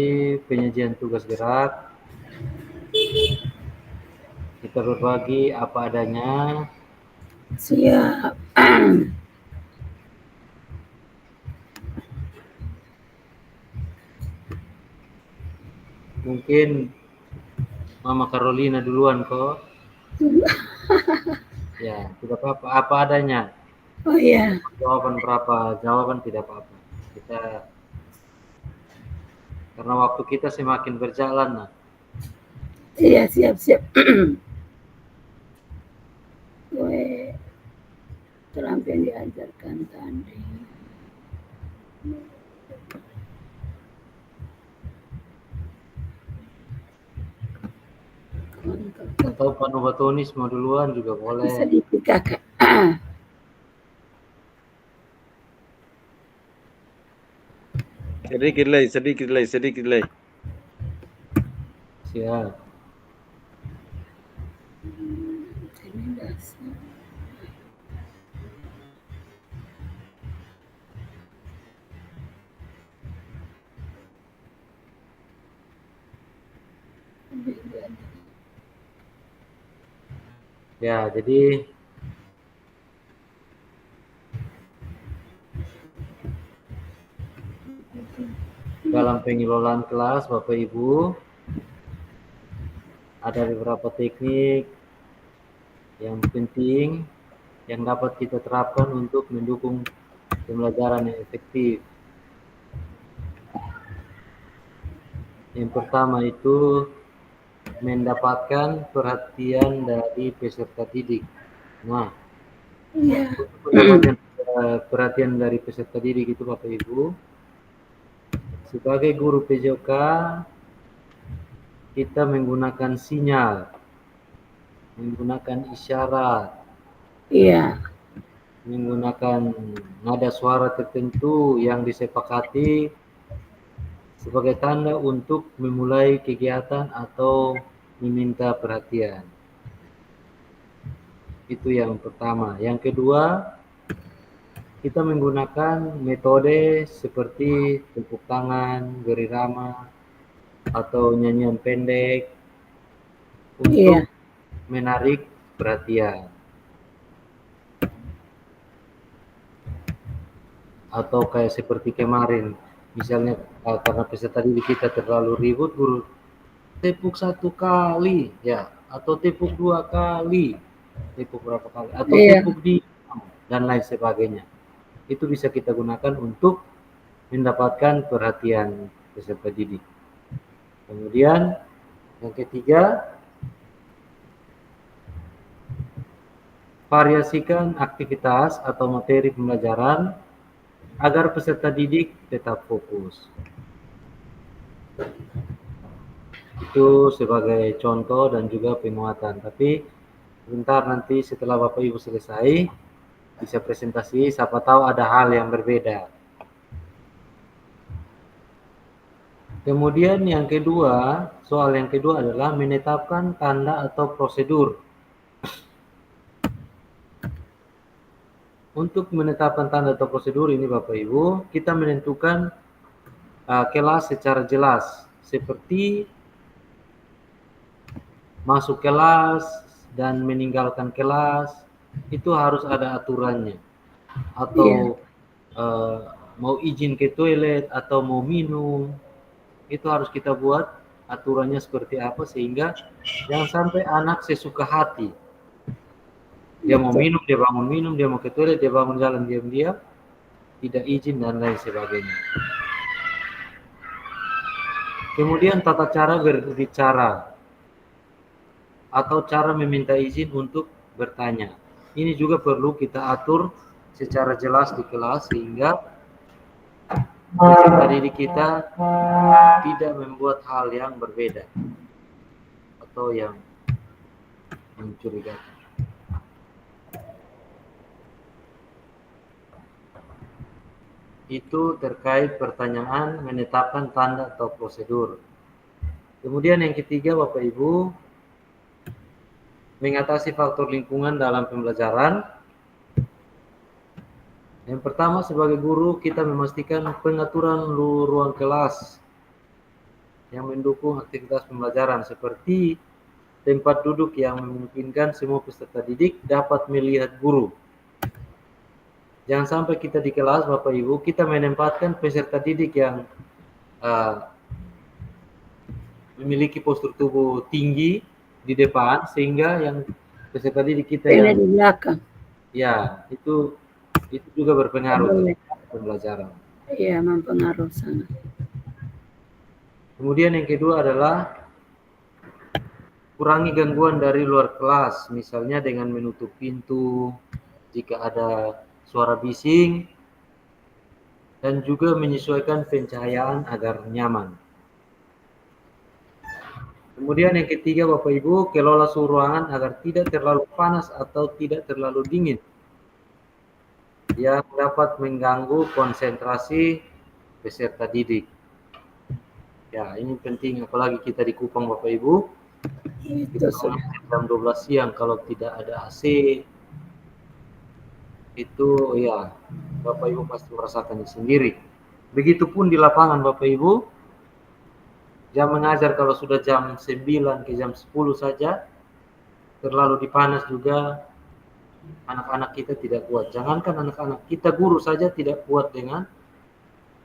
Speaker 1: penyajian tugas gerak. Kita berbagi apa adanya.
Speaker 4: Siap.
Speaker 1: Mungkin Mama Carolina duluan kok. Ya, tidak apa-apa. Apa adanya.
Speaker 4: Oh iya.
Speaker 1: Jawaban berapa? Jawaban tidak apa-apa. Kita karena waktu kita semakin berjalan. Nah.
Speaker 4: Iya, siap. Gue terampil yang diajarkan tadi.
Speaker 1: Atau Pak Nubatonis mau duluan juga boleh.
Speaker 4: Sedikit, kakak.
Speaker 3: Sedikit lagi.
Speaker 1: Siap.
Speaker 4: Ini dasar.
Speaker 1: Ya, jadi dalam pengelolaan kelas Bapak Ibu ada beberapa teknik yang penting yang dapat kita terapkan untuk mendukung pembelajaran yang efektif. Yang pertama itu mendapatkan perhatian dari peserta didik. Nah, untuk mendapatkan perhatian dari peserta didik itu Bapak Ibu, sebagai guru PJOK kita menggunakan sinyal, menggunakan isyarat,
Speaker 4: Iya.
Speaker 1: menggunakan nada suara tertentu yang disepakati sebagai tanda untuk memulai kegiatan atau meminta perhatian. Itu yang pertama. Yang kedua, kita menggunakan metode seperti tepuk tangan, beri ramah, atau nyanyian pendek untuk menarik perhatian. Atau kayak seperti kemarin, misalnya karena peserta didik kita terlalu ribut, guru tepuk 1 kali ya, atau tepuk 2 kali, tepuk berapa kali, atau tepuk di dan lain sebagainya. Itu bisa kita gunakan untuk mendapatkan perhatian peserta didik. Kemudian yang ketiga, variasikan aktivitas atau materi pembelajaran agar peserta didik tetap fokus. Itu sebagai contoh dan juga penguatan. Tapi sebentar nanti setelah Bapak Ibu selesai bisa presentasi, siapa tahu ada hal yang berbeda. Kemudian yang kedua, soal yang kedua adalah menetapkan tanda atau prosedur. Untuk menetapkan tanda atau prosedur ini Bapak Ibu, kita menentukan kelas secara jelas, seperti masuk kelas dan meninggalkan kelas, itu harus ada aturannya. Atau mau izin ke toilet atau mau minum, itu harus kita buat aturannya seperti apa, sehingga jangan sampai anak sesuka hati. Dia mau minum, dia bangun minum, dia mau ke toilet, dia bangun jalan diam-diam, tidak izin dan lain sebagainya. Kemudian tata cara berbicara atau cara meminta izin untuk bertanya. Ini juga perlu kita atur secara jelas di kelas sehingga peserta didik kita tidak membuat hal yang berbeda atau yang mencurigakan. Itu terkait pertanyaan menetapkan tanda atau prosedur. Kemudian yang ketiga Bapak Ibu, mengatasi faktor lingkungan dalam pembelajaran. Yang pertama, sebagai guru kita memastikan pengaturan ruang kelas yang mendukung aktivitas pembelajaran, seperti tempat duduk yang memungkinkan semua peserta didik dapat melihat guru. Jangan sampai kita di kelas Bapak Ibu kita menempatkan peserta didik yang memiliki postur tubuh tinggi di depan, sehingga yang peserta didik kita yang
Speaker 4: di belakang.
Speaker 1: Ya, itu juga berpengaruh terhadap pembelajaran.
Speaker 4: Iya, mempengaruhi sangat.
Speaker 1: Kemudian yang kedua adalah kurangi gangguan dari luar kelas, misalnya dengan menutup pintu jika ada suara bising, dan juga menyesuaikan pencahayaan agar nyaman. Kemudian yang ketiga Bapak Ibu, kelola suhu ruangan agar tidak terlalu panas atau tidak terlalu dingin yang dapat mengganggu konsentrasi peserta didik. Ya, ini penting, apalagi kita di Kupang Bapak Ibu. Kita jam 12 siang kalau tidak ada AC, itu ya Bapak Ibu pasti merasakannya sendiri. Begitupun di lapangan Bapak Ibu, jam mengajar kalau sudah jam 9 ke jam 10 saja, terlalu dipanas juga anak-anak kita tidak kuat. Jangankan anak-anak kita, guru saja tidak kuat dengan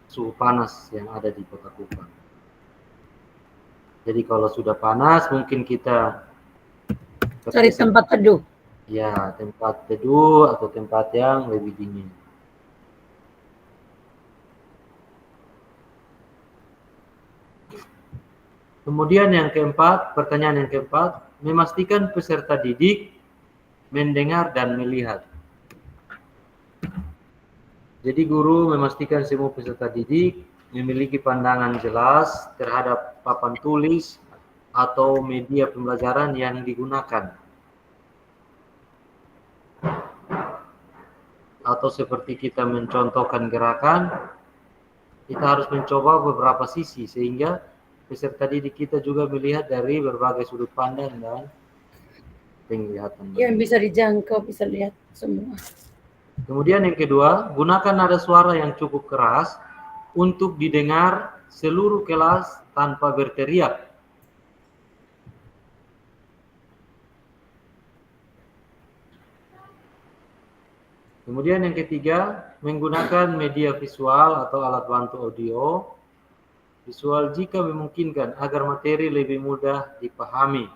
Speaker 1: suhu panas yang ada di Kota Kupang. Jadi kalau sudah panas, mungkin kita
Speaker 4: Cari tempat teduh.
Speaker 1: ya tempat teduh atau tempat yang lebih dingin. Kemudian yang keempat, pertanyaan yang keempat, memastikan peserta didik mendengar dan melihat. Jadi guru memastikan semua peserta didik memiliki pandangan jelas terhadap papan tulis atau media pembelajaran yang digunakan. Atau seperti kita mencontohkan gerakan, kita harus mencoba beberapa sisi sehingga peserta didik kita juga melihat dari berbagai sudut pandang dan penglihatan.
Speaker 4: Yang bisa dijangkau, bisa lihat semua.
Speaker 1: Kemudian yang kedua, gunakan nada suara yang cukup keras untuk didengar seluruh kelas tanpa berteriak. Kemudian yang ketiga, menggunakan media visual atau alat bantu audio visual jika memungkinkan agar materi lebih mudah dipahami.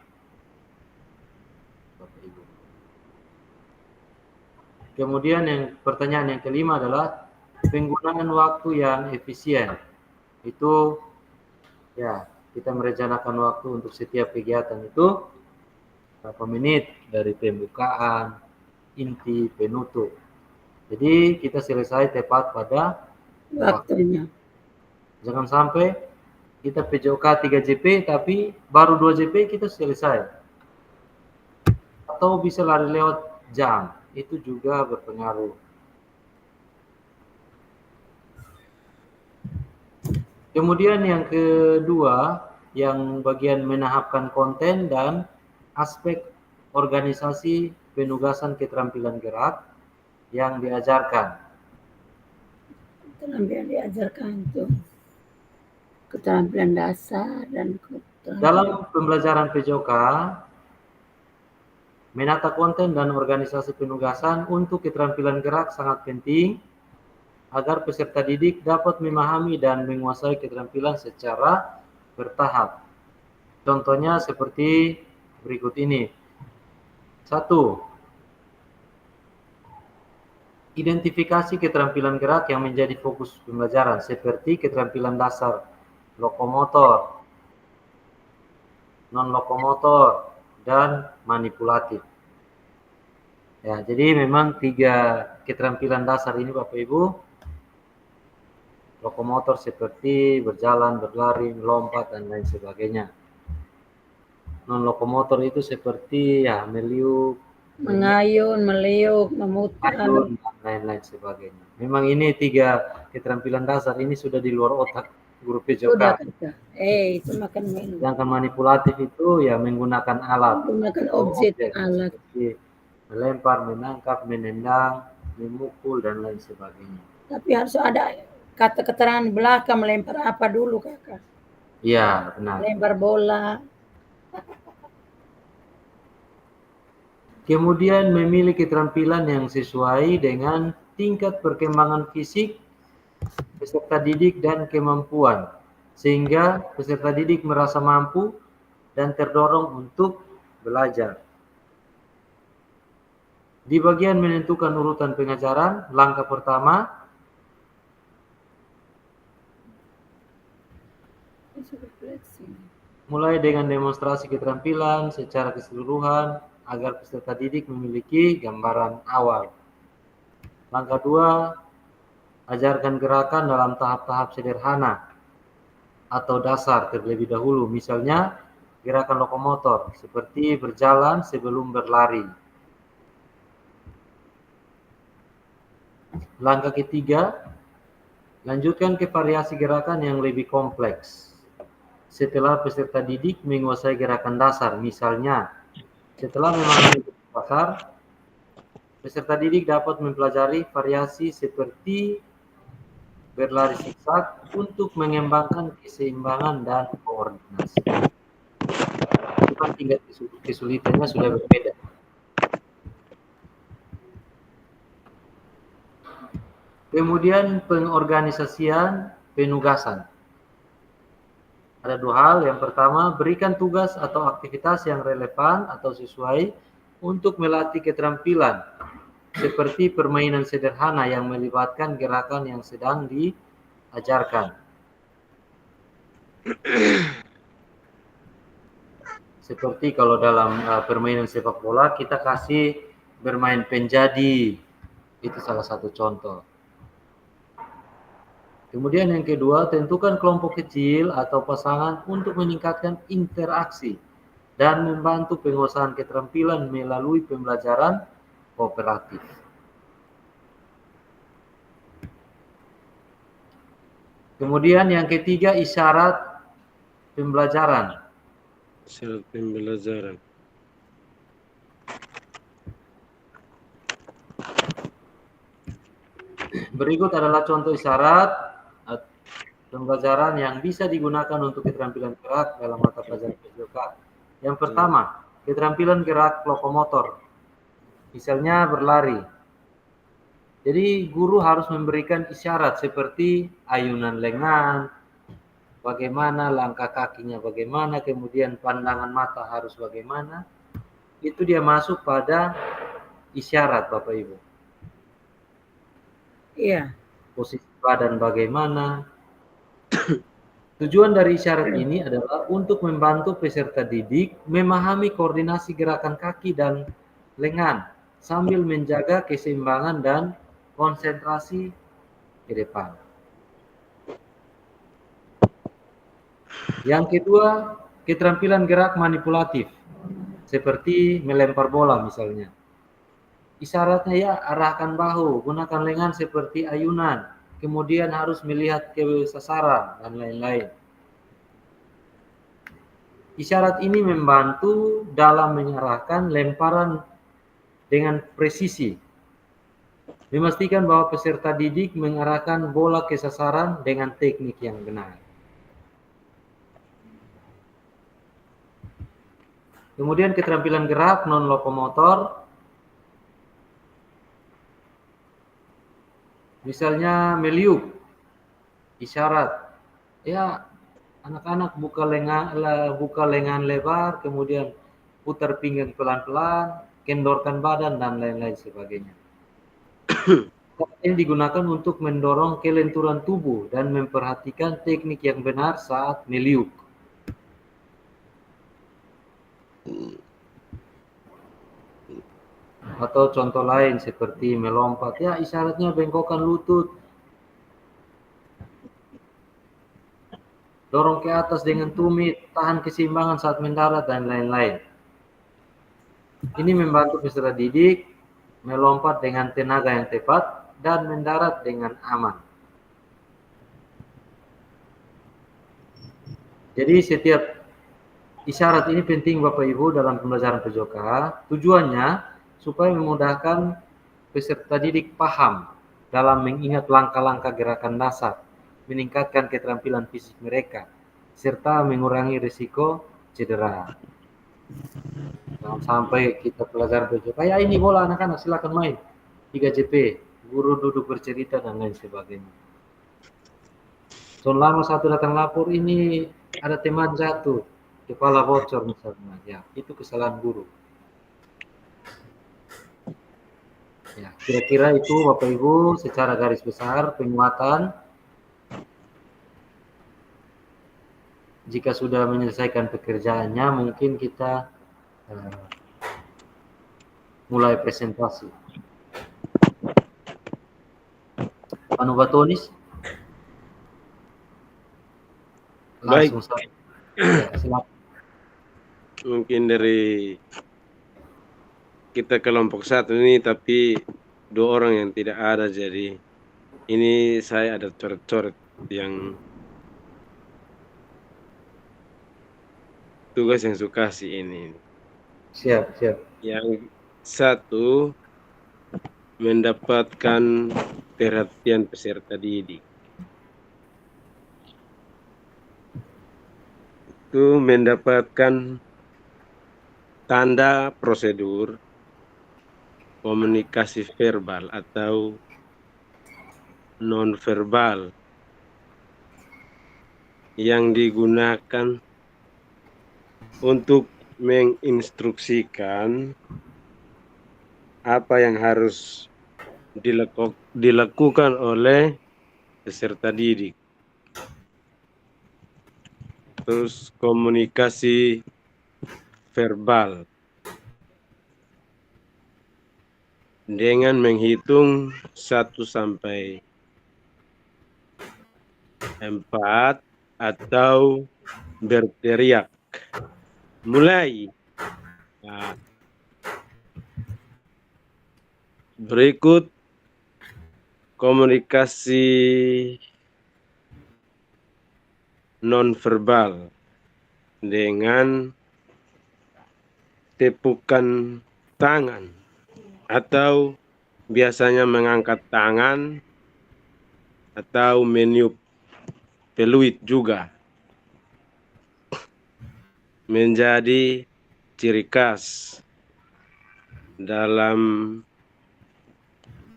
Speaker 1: Kemudian pertanyaan yang kelima adalah penggunaan waktu yang efisien. Itu ya, kita merencanakan waktu untuk setiap kegiatan itu berapa menit dari pembukaan, inti, penutup. Jadi kita selesai tepat pada
Speaker 4: Waktunya.
Speaker 1: Jangan sampai kita PJOK 3 JP tapi baru 2 JP kita selesai. Atau bisa lari lewat jam, itu juga berpengaruh. Kemudian yang kedua, yang bagian menahapkan konten dan aspek organisasi penugasan keterampilan gerak yang diajarkan.
Speaker 4: Keterampilan diajarkan itu keterampilan dasar dan keterampilan.
Speaker 1: Dalam pembelajaran PJOK, menata konten dan organisasi penugasan untuk keterampilan gerak sangat penting agar peserta didik dapat memahami dan menguasai keterampilan secara bertahap. Contohnya seperti berikut ini. 1. Identifikasi keterampilan gerak yang menjadi fokus pembelajaran seperti keterampilan dasar lokomotor, non-lokomotor, dan manipulatif. Ya, jadi memang 3 keterampilan dasar ini Bapak Ibu. Lokomotor seperti berjalan, berlari, melompat, dan lain sebagainya. Non-lokomotor itu seperti ya meliuk,
Speaker 4: mengayun, meliuk, memutar,
Speaker 1: dan lain-lain sebagainya. Memang ini 3 keterampilan dasar ini sudah di luar otak guru PJOK.
Speaker 4: itu makan minum.
Speaker 1: Sedangkan manipulatif itu ya menggunakan alat.
Speaker 4: Menggunakan objek alat.
Speaker 1: Seperti melempar, menangkap, menendang, memukul, dan lain sebagainya.
Speaker 4: Tapi harus ada kata keterangan belakang, melempar apa dulu kakak?
Speaker 1: Iya, benar.
Speaker 4: Lempar bola.
Speaker 1: Kemudian memilih keterampilan yang sesuai dengan tingkat perkembangan fisik peserta didik dan kemampuan, sehingga peserta didik merasa mampu dan terdorong untuk belajar. Di bagian menentukan urutan pengajaran, langkah pertama, mulai dengan demonstrasi keterampilan secara keseluruhan agar peserta didik memiliki gambaran awal. Langkah 2, ajarkan gerakan dalam tahap-tahap sederhana atau dasar terlebih dahulu. Misalnya gerakan lokomotor seperti berjalan sebelum berlari. Langkah ketiga, lanjutkan ke variasi gerakan yang lebih kompleks. Setelah peserta didik menguasai gerakan dasar, misalnya setelah memahami dasar, peserta didik dapat mempelajari variasi seperti berlari zigzag untuk mengembangkan keseimbangan dan koordinasi. Cuma tingkat kesulitannya sudah berbeda. Kemudian pengorganisasian penugasan. Ada dua hal. Yang pertama, berikan tugas atau aktivitas yang relevan atau sesuai untuk melatih keterampilan, seperti permainan sederhana yang melibatkan gerakan yang sedang diajarkan. Seperti kalau dalam permainan sepak bola, kita kasih bermain penjadi. Itu salah satu contoh. Kemudian yang kedua, tentukan kelompok kecil atau pasangan untuk meningkatkan interaksi dan membantu penguasaan keterampilan melalui pembelajaran kooperatif. Kemudian yang ketiga, isyarat pembelajaran.
Speaker 3: Isyarat pembelajaran.
Speaker 1: Berikut adalah contoh isyarat pembelajaran yang bisa digunakan untuk keterampilan gerak dalam mata pelajaran PJOK. Yang pertama, keterampilan gerak lokomotor. Misalnya berlari. Jadi guru harus memberikan isyarat seperti ayunan lengan, bagaimana langkah kakinya, bagaimana, kemudian pandangan mata harus bagaimana. Itu dia masuk pada isyarat, Bapak Ibu.
Speaker 4: Iya.
Speaker 1: Posisi badan bagaimana. Tujuan dari isyarat ini adalah untuk membantu peserta didik memahami koordinasi gerakan kaki dan lengan sambil menjaga keseimbangan dan konsentrasi ke depan. Yang kedua, keterampilan gerak manipulatif, seperti melempar bola misalnya. Isyaratnya ya, arahkan bahu, gunakan lengan seperti ayunan, kemudian harus melihat ke sasaran, dan lain-lain. Isyarat ini membantu dalam mengarahkan lemparan dengan presisi, memastikan bahwa peserta didik mengarahkan bola ke sasaran dengan teknik yang benar. Kemudian keterampilan gerak non-lokomotor, misalnya meliuk, isyarat, ya anak-anak buka lengan lebar, kemudian putar pinggang pelan-pelan, kendorkan badan, dan lain-lain sebagainya. Ini digunakan untuk mendorong kelenturan tubuh dan memperhatikan teknik yang benar saat meliuk. Atau contoh lain seperti melompat, ya isyaratnya bengkokkan lutut, dorong ke atas dengan tumit, tahan keseimbangan saat mendarat, dan lain-lain. Ini membantu peserta didik melompat dengan tenaga yang tepat dan mendarat dengan aman. Jadi setiap isyarat ini penting Bapak Ibu dalam pembelajaran PJOK. Tujuannya supaya memudahkan peserta didik paham dalam mengingat langkah-langkah gerakan dasar, meningkatkan keterampilan fisik mereka, serta mengurangi risiko cedera. Jangan sampai kita pelajaran PJOK, ya ini bola anak-anak silakan main, 3JP, guru duduk bercerita dan lain sebagainya. Selama satu datang lapor, ini ada teman jatuh, kepala bocor misalnya, ya itu kesalahan guru. Ya, kira-kira itu Bapak Ibu secara garis besar penguatan. Jika sudah menyelesaikan pekerjaannya, mungkin kita mulai presentasi. Anu Batonis? Langsung saja. Ya, silakan.
Speaker 3: Mungkin dari kita kelompok satu ini, tapi 2 orang yang tidak ada, jadi ini saya ada coret-coret yang tugas yang saya kasih ini.
Speaker 1: Siap.
Speaker 3: Yang satu, mendapatkan perhatian peserta didik. Itu mendapatkan tanda prosedur komunikasi verbal atau non-verbal yang digunakan untuk menginstruksikan apa yang harus dilakukan oleh peserta didik. Terus komunikasi verbal dengan menghitung 1 sampai 4 atau berteriak. Mulai. Nah, berikut komunikasi nonverbal dengan tepukan tangan atau biasanya mengangkat tangan atau meniup peluit juga menjadi ciri khas dalam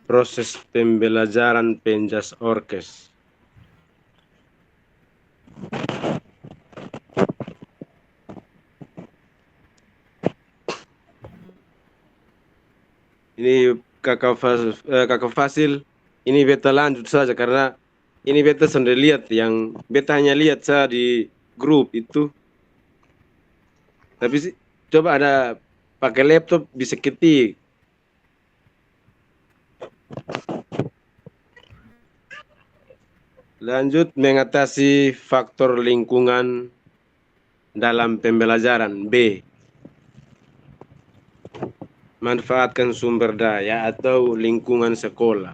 Speaker 3: proses pembelajaran penjas orkes. Ini kakak Fasil, ini beta lanjut saja karena ini beta sudah lihat yang beta hanya lihat saya di grup itu. Tapi coba ada pakai laptop bisa ketik. Lanjut mengatasi faktor lingkungan dalam pembelajaran. B. Manfaatkan sumber daya atau lingkungan sekolah.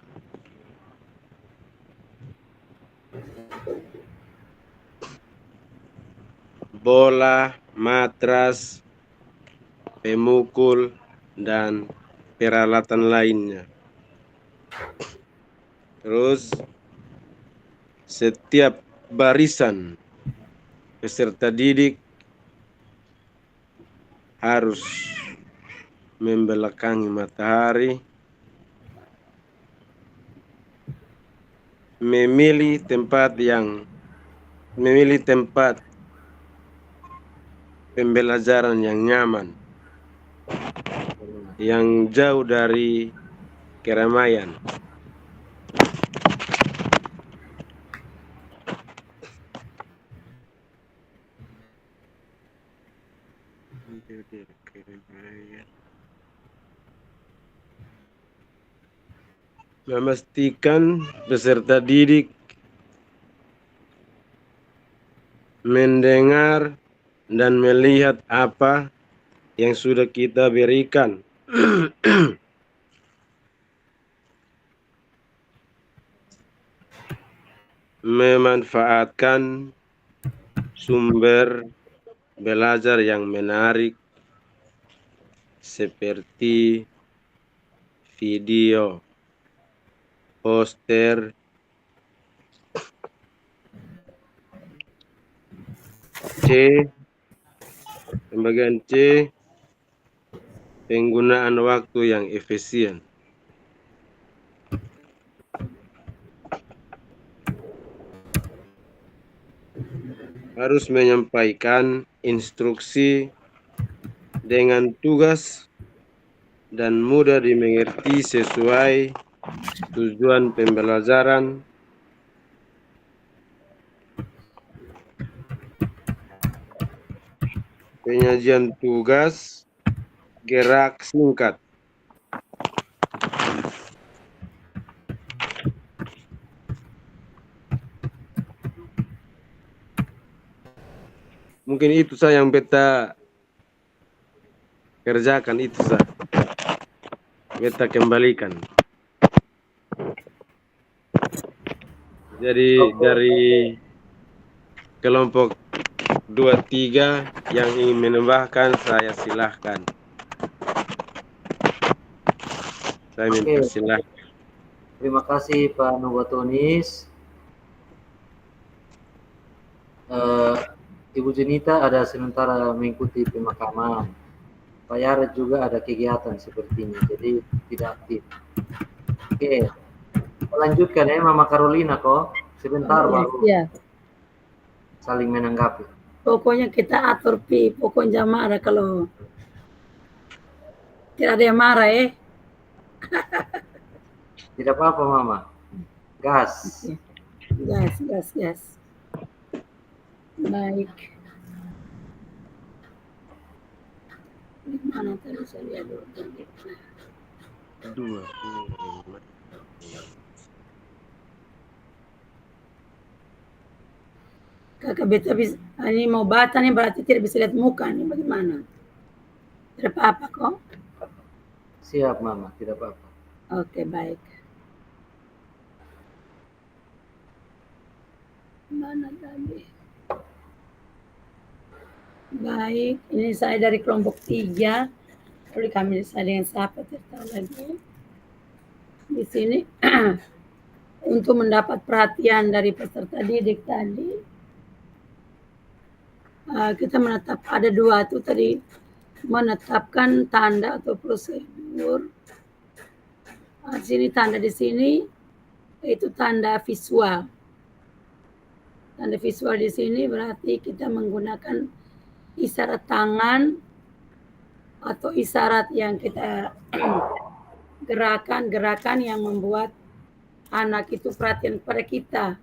Speaker 3: Bola, matras, pemukul, dan peralatan lainnya. Terus setiap barisan peserta didik harus membelakangi matahari, memilih tempat pembelajaran yang nyaman, yang jauh dari keramaian. Memastikan peserta didik mendengar dan melihat apa yang sudah kita berikan. Memanfaatkan sumber belajar yang menarik seperti video, poster, pembagian C, penggunaan waktu yang efisien. Harus menyampaikan instruksi dengan tugas dan mudah dimengerti sesuai tujuan pembelajaran. Penyajian tugas, gerak singkat. Mungkin itu saja yang beta kerjakan, itu saja. Beta kembalikan. Jadi dari kelompok 2-3 yang ingin menambahkan, saya silahkan. Saya minta silahkan.
Speaker 1: Terima kasih Pak Nobatonis. Ibu Junita ada sementara mengikuti pemakaman. Pak Yaret juga ada kegiatan sepertinya, jadi tidak aktif. Oke, lanjutkan ya Mama Carolina kok. Sebentar baru.
Speaker 4: Ya.
Speaker 1: saling menanggapi.
Speaker 4: Pokoknya kita atur pi, pokoknya marah kalau tidak ada yang marah
Speaker 1: Tidak apa-apa Mama. Gas.
Speaker 4: Gas. Baik. Di mana tadi saya lihat dulu.
Speaker 3: Dua.
Speaker 4: Kakak beta ini mau bata nih berarti tidak bisa lihat muka nih, bagaimana? Tidak apa-apa kok.
Speaker 1: Siap Mama, tidak apa-apa.
Speaker 4: Oke, baik. Mana tadi? Baik, ini saya dari kelompok 3. Lalu kami saya dengan siapa tidak lagi. Di sini untuk mendapat perhatian dari peserta didik tadi, kita menetap ada 2 itu tadi, menetapkan tanda atau prosedur. Di sini tanda di sini itu tanda visual. Tanda visual di sini berarti kita menggunakan isyarat tangan atau isyarat yang kita gerakan yang membuat anak itu perhatian kepada kita.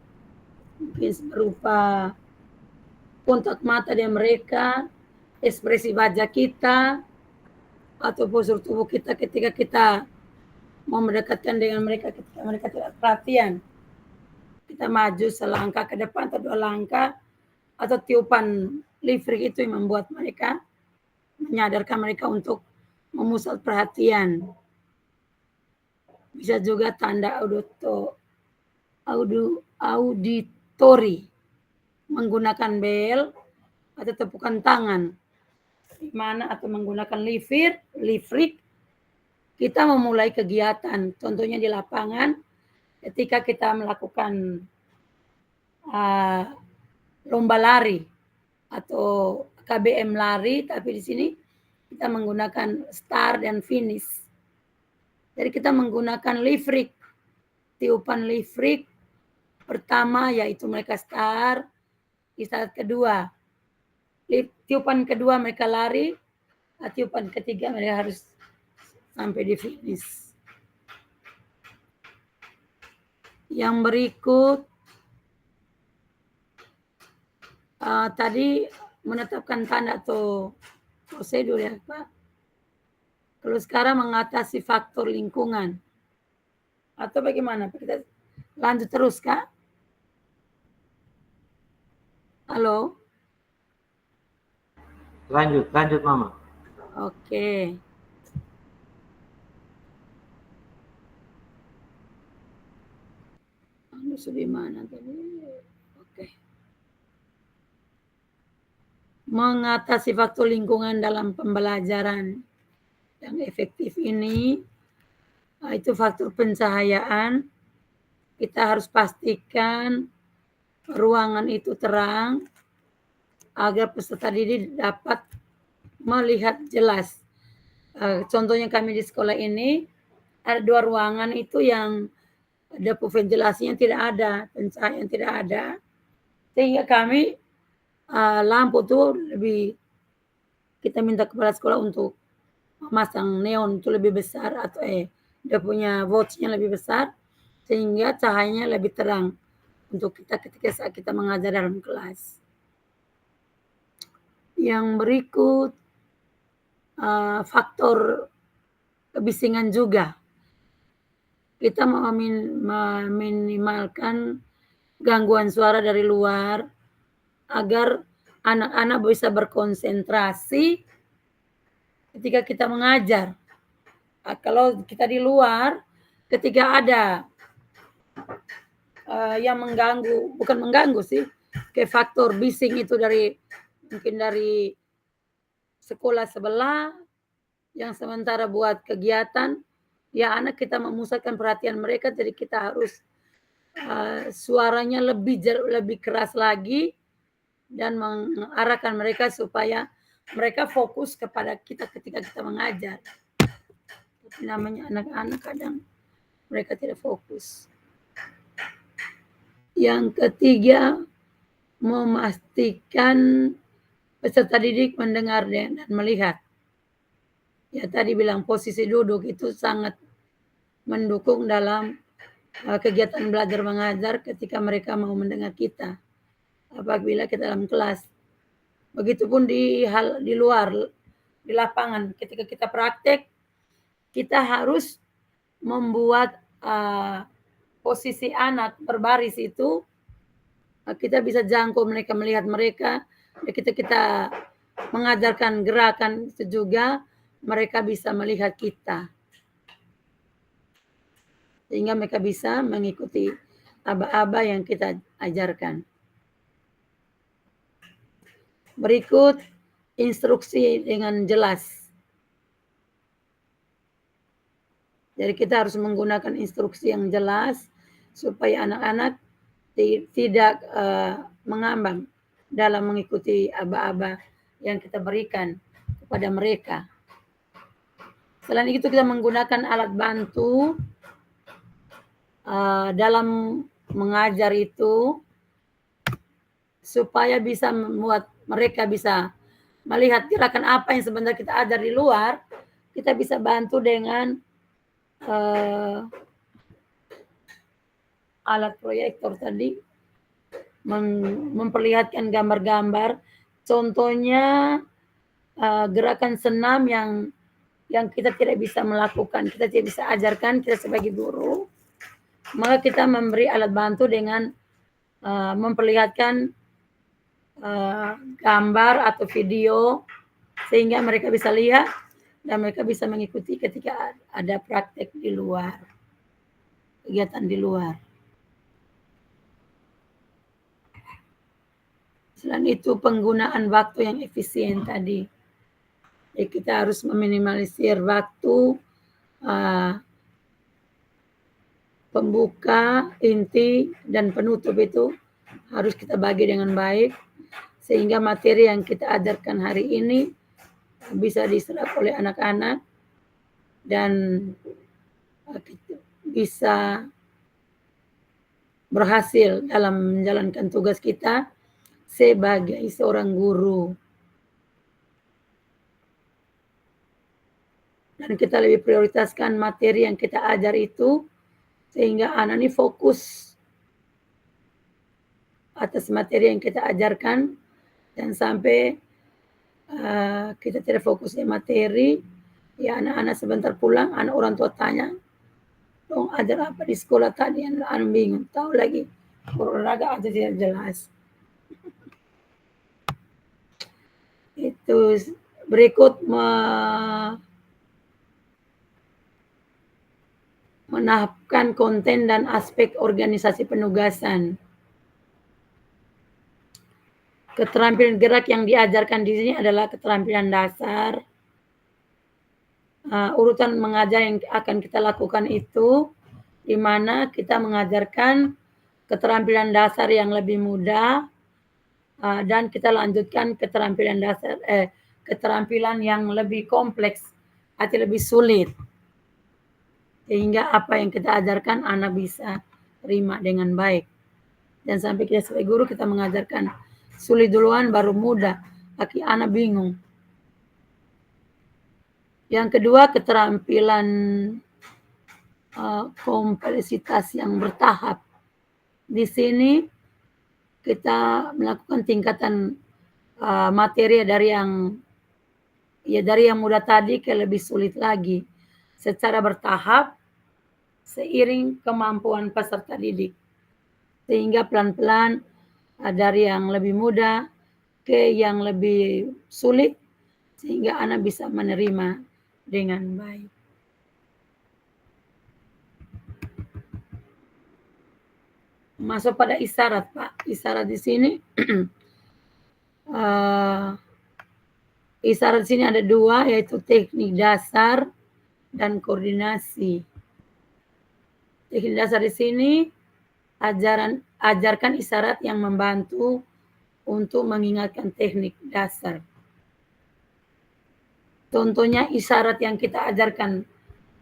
Speaker 4: Mungkin berupa kontak mata dengan mereka, ekspresi wajah kita, atau postur tubuh kita ketika kita mau mendekatkan dengan mereka ketika mereka tidak perhatian. Kita maju selangkah ke depan atau 2 langkah, atau tiupan listrik itu yang membuat mereka, menyadarkan mereka untuk memusat perhatian. Bisa juga tanda auditori, menggunakan bel atau tepukan tangan, di mana atau menggunakan listrik kita memulai kegiatan. Contohnya di lapangan ketika kita melakukan lomba lari atau KBM lari, tapi di sini kita menggunakan start dan finish. Jadi kita menggunakan listrik, tiupan listrik pertama yaitu mereka start, isyarat kedua, tiupan kedua mereka lari, tiupan ketiga mereka harus sampai di finish. Yang berikut tadi menetapkan tanda atau prosedur ya Pak. Kalau sekarang mengatasi faktor lingkungan atau bagaimana? Kita lanjut terus Kak? Halo?
Speaker 1: Lanjut Mama.
Speaker 4: Oke. Di mana tadi? Oke. Mengatasi faktor lingkungan dalam pembelajaran yang efektif ini, itu faktor pencahayaan. Kita harus pastikan ruangan itu terang agar peserta didik dapat melihat jelas. Contohnya kami di sekolah ini ada 2 ruangan itu yang depo ventilasinya tidak ada, pencahayaan tidak ada, sehingga kami lampu tuh lebih kita minta kepala sekolah untuk memasang neon itu lebih besar atau dia punya voltsnya lebih besar sehingga cahayanya lebih terang untuk kita ketika saat kita mengajar dalam kelas. Yang berikut faktor kebisingan juga. Kita meminimalkan gangguan suara dari luar agar anak-anak bisa berkonsentrasi ketika kita mengajar. Kalau kita di luar, ketika ada yang mengganggu, bukan mengganggu sih, kayak faktor bising itu mungkin dari sekolah sebelah yang sementara buat kegiatan, ya anak kita memusatkan perhatian mereka, jadi kita harus suaranya lebih keras lagi dan mengarahkan mereka supaya mereka fokus kepada kita ketika kita mengajar. Tapi namanya anak-anak kadang mereka tidak fokus. Yang ketiga, memastikan peserta didik mendengar dan melihat. Ya tadi bilang posisi duduk itu sangat mendukung dalam kegiatan belajar mengajar ketika mereka mau mendengar kita apabila kita dalam kelas. Begitupun di luar, di lapangan, ketika kita praktek, kita harus membuat posisi anak berbaris itu, kita bisa jangkau mereka, melihat mereka, kita mengajarkan gerakan itu juga, mereka bisa melihat kita. Sehingga mereka bisa mengikuti aba-aba yang kita ajarkan. Berikut instruksi dengan jelas. Jadi kita harus menggunakan instruksi yang jelas supaya anak-anak tidak mengambang dalam mengikuti aba-aba yang kita berikan kepada mereka. Selain itu kita menggunakan alat bantu dalam mengajar itu supaya bisa membuat mereka bisa melihat gerakan apa yang sebenarnya kita ajar di luar, kita bisa bantu dengan alat proyektor tadi, memperlihatkan gambar-gambar, contohnya gerakan senam yang kita tidak bisa melakukan, kita tidak bisa ajarkan, kita sebagai guru, maka kita memberi alat bantu dengan memperlihatkan gambar atau video sehingga mereka bisa lihat dan mereka bisa mengikuti ketika ada praktek di luar, kegiatan di luar. Selain itu penggunaan waktu yang efisien tadi. Jadi kita harus meminimalisir waktu pembuka, inti, dan penutup itu harus kita bagi dengan baik sehingga materi yang kita ajarkan hari ini bisa diserap oleh anak-anak dan bisa berhasil dalam menjalankan tugas kita sebagai seorang guru. Dan kita lebih prioritaskan materi yang kita ajar itu sehingga anak ini fokus atas materi yang kita ajarkan dan sampai kita tidak fokus di materi, ya anak-anak sebentar pulang, anak orang tua tanya, dong ajar apa di sekolah tadi, anak bingung, tahu lagi olahraga aja tidak jelas. Itu berikut menahapkan konten dan aspek organisasi penugasan. Keterampilan gerak yang diajarkan di sini adalah keterampilan dasar. Urutan mengajar yang akan kita lakukan itu, di mana kita mengajarkan keterampilan dasar yang lebih mudah, dan kita lanjutkan keterampilan dasar, keterampilan yang lebih kompleks atau lebih sulit. Sehingga apa yang kita ajarkan anak bisa terima dengan baik. Dan sampai kita sebagai guru kita mengajarkan sulit duluan baru mudah, bagi anak bingung. Yang kedua, keterampilan kompleksitas yang bertahap. Di sini kita melakukan tingkatan materi dari yang mudah tadi ke lebih sulit lagi, secara bertahap seiring kemampuan peserta didik, sehingga pelan-pelan dari yang lebih mudah ke yang lebih sulit sehingga anak bisa menerima dengan baik. Masuk pada isyarat, Pak. Isyarat di sini isyarat di sini ada dua, yaitu teknik dasar dan koordinasi. Teknik dasar di sini ajarkan isyarat yang membantu untuk mengingatkan teknik dasar. Contohnya isyarat yang kita ajarkan,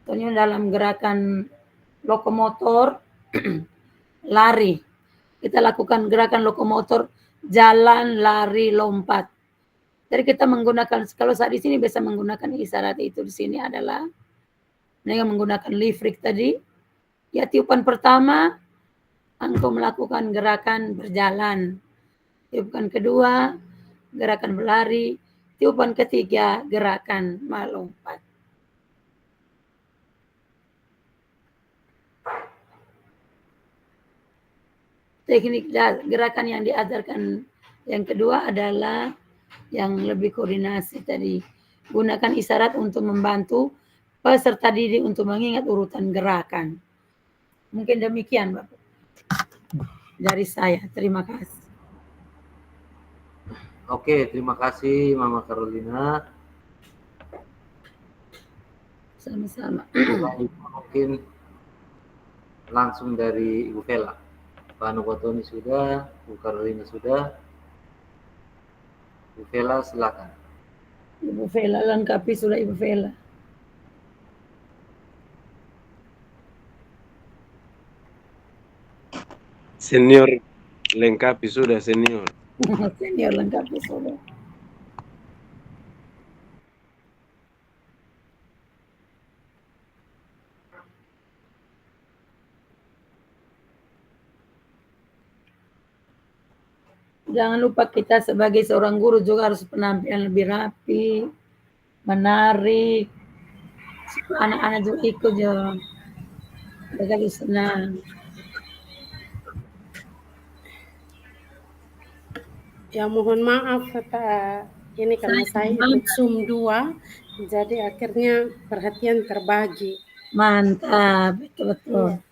Speaker 4: contohnya dalam gerakan lokomotor, lari. Kita lakukan gerakan lokomotor jalan, lari, lompat. Jadi kita menggunakan, kalau saat di sini biasa menggunakan isyarat itu di sini adalah dengan menggunakan lifrik tadi. Ya, tiupan pertama engkau melakukan gerakan berjalan. Tiupan kedua gerakan berlari. Tiupan ketiga gerakan melompat. Teknik gerakan yang diajarkan yang kedua adalah yang lebih koordinasi tadi. Gunakan isyarat untuk membantu peserta didik untuk mengingat urutan gerakan. Mungkin demikian, Bapak. Dari saya, terima kasih.
Speaker 1: Oke, terima kasih Mama Carolina.
Speaker 4: Sama-sama.
Speaker 1: Mungkin langsung dari Ibu Vela. Pak Nukotoni sudah, Bu Carolina sudah. Ibu Vela silakan.
Speaker 4: Ibu Vela, lengkapi sudah Ibu Vela.
Speaker 3: Senior lengkapi sudah, senior.
Speaker 4: Senior lengkapi sudah. Jangan lupa kita sebagai seorang guru juga harus penampilan lebih rapi, menarik, supaya anak-anak juga ikut juga. Mereka lebih senang.
Speaker 2: Ya mohon maaf ini karena saya ikut Zoom 2, jadi akhirnya perhatian terbagi.
Speaker 4: Mantap, betul-betul.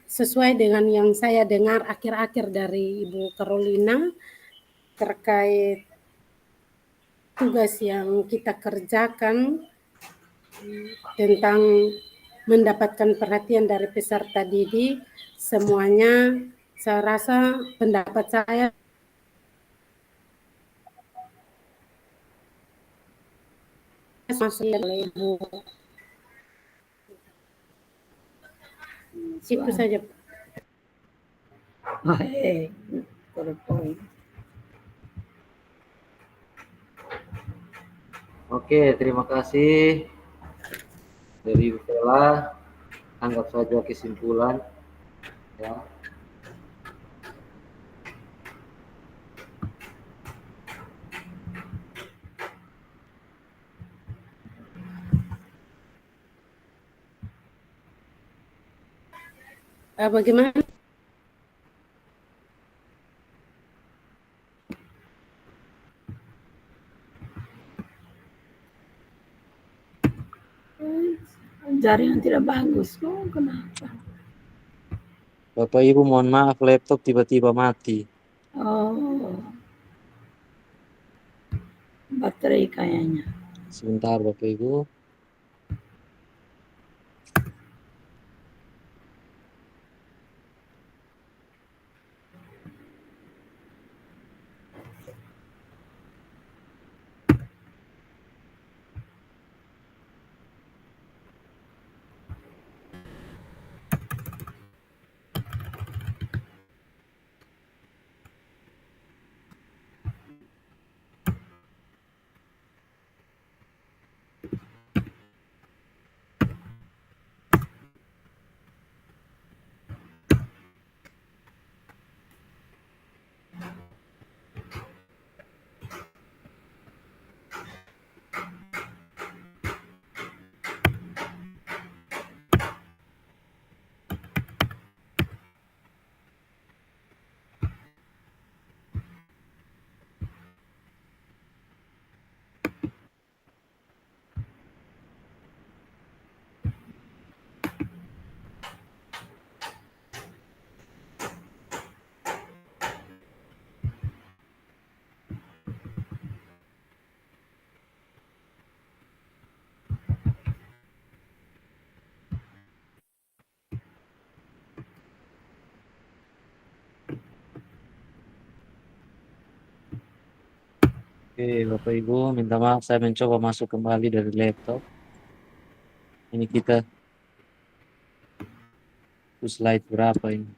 Speaker 2: Sesuai dengan yang saya dengar akhir-akhir dari Ibu Carolina terkait tugas yang kita kerjakan tentang mendapatkan perhatian dari peserta didik, semuanya saya rasa pendapat saya masuk oleh Ibu. Itu saja.
Speaker 1: Oke, terima kasih dari Ibu Vela. Anggap saja kesimpulan. Ya.
Speaker 2: Bagaimana?
Speaker 4: Jaringan tidak bagus. Oh, kenapa?
Speaker 1: Bapak Ibu mohon maaf, laptop tiba-tiba mati.
Speaker 4: Oh, baterai kayaknya.
Speaker 1: Sebentar Bapak Ibu. Oke, Bapak Ibu, minta maaf saya mencoba masuk kembali dari laptop. Ini kita slide berapa ini?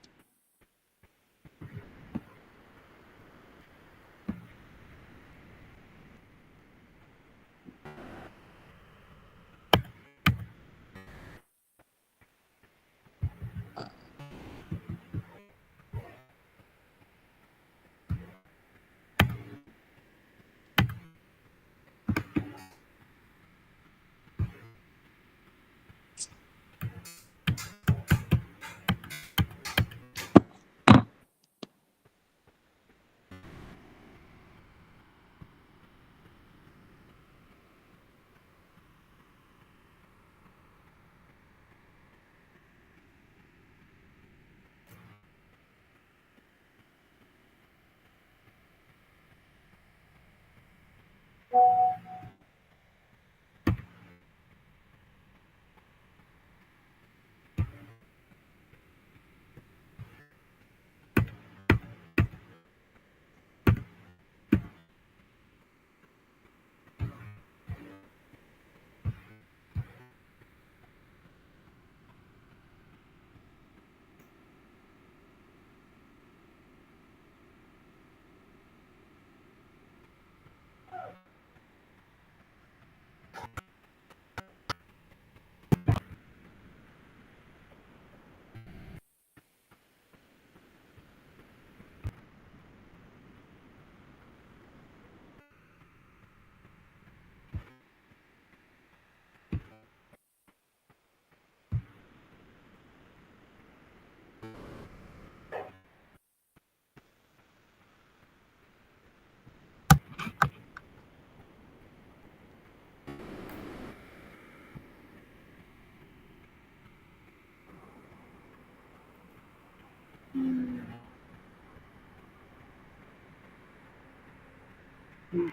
Speaker 1: Oke,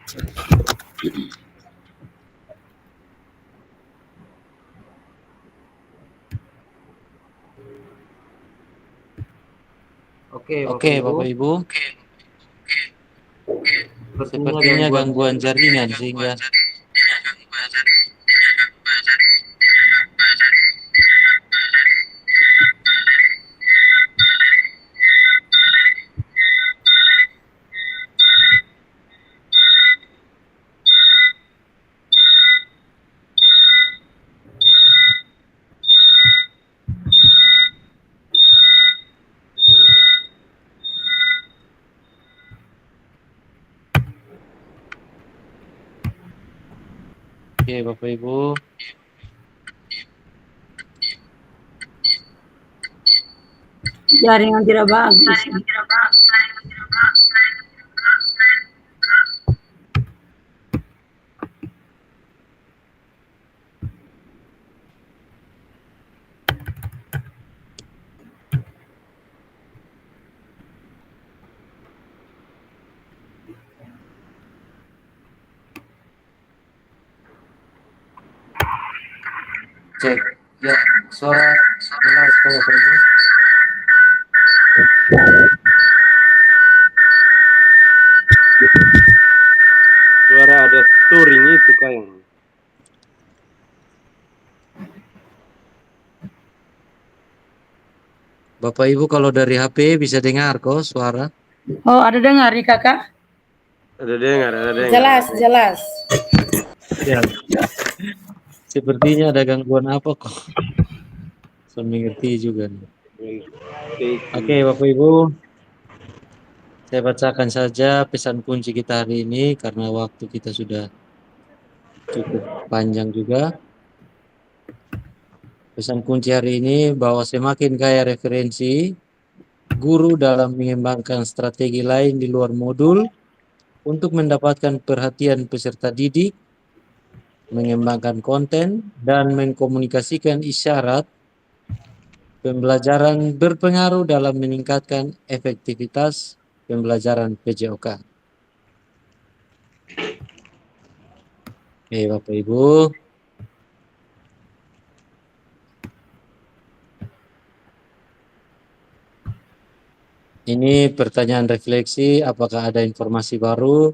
Speaker 5: Oke,
Speaker 1: Bapak Ibu.
Speaker 5: Bapak Ibu. Sepertinya gangguan jaringan sehingga Oke, Bapak Ibu.
Speaker 4: Jaringan tidak bagus.
Speaker 5: Cek. Ya, suara jelas kok, Bapak Ibu.
Speaker 3: Suara ada touring itu kayak.
Speaker 5: Bapak Ibu kalau dari HP bisa dengar kok suara.
Speaker 4: Oh, ada dengar nih kakak?
Speaker 3: Ada dengar, ada dengar.
Speaker 2: Jelas, jelas.
Speaker 5: Ya. Sepertinya ada gangguan apa kok. Saya mengerti juga nih. Oke, Bapak Ibu. Saya bacakan saja pesan kunci kita hari ini karena waktu kita sudah cukup panjang juga. Pesan kunci hari ini bahwa semakin kaya referensi guru dalam mengembangkan strategi lain di luar modul untuk mendapatkan perhatian peserta didik, mengembangkan konten, dan mengkomunikasikan isyarat, pembelajaran berpengaruh dalam meningkatkan efektivitas pembelajaran PJOK. Oke, Bapak Ibu. Ini pertanyaan refleksi, apakah ada informasi baru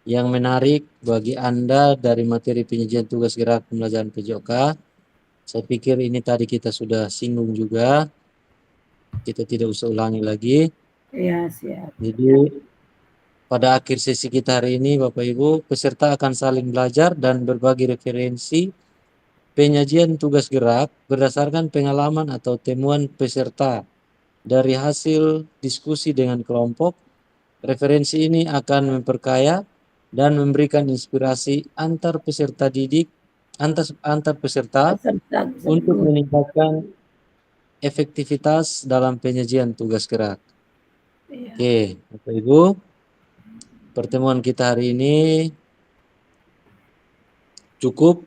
Speaker 5: yang menarik bagi Anda dari materi penyajian tugas gerak pembelajaran PJOK? Saya pikir ini tadi kita sudah singgung juga. Kita tidak usah ulangi lagi.
Speaker 4: Iya, siap.
Speaker 5: Jadi pada akhir sesi kita hari ini Bapak Ibu, peserta akan saling belajar dan berbagi referensi penyajian tugas gerak berdasarkan pengalaman atau temuan peserta dari hasil diskusi dengan kelompok. Referensi ini akan memperkaya dan memberikan inspirasi antar peserta didik, antar peserta
Speaker 4: Peserta
Speaker 5: untuk
Speaker 4: tersebut.
Speaker 5: meningkatkan efektivitas dalam penyajian tugas gerak.
Speaker 4: Iya.
Speaker 5: Oke, Bapak Ibu, pertemuan kita hari ini cukup.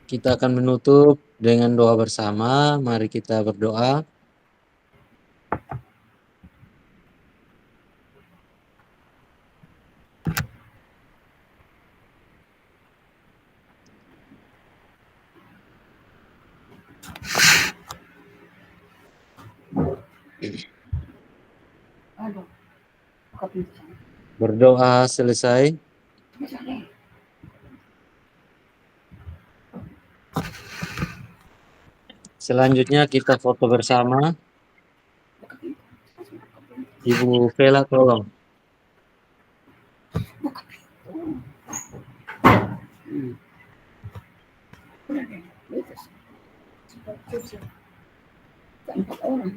Speaker 5: Kita akan menutup dengan doa bersama. Mari kita berdoa. Berdoa selesai. Selanjutnya kita foto bersama. Ibu Vela tolong.
Speaker 4: Empat orang.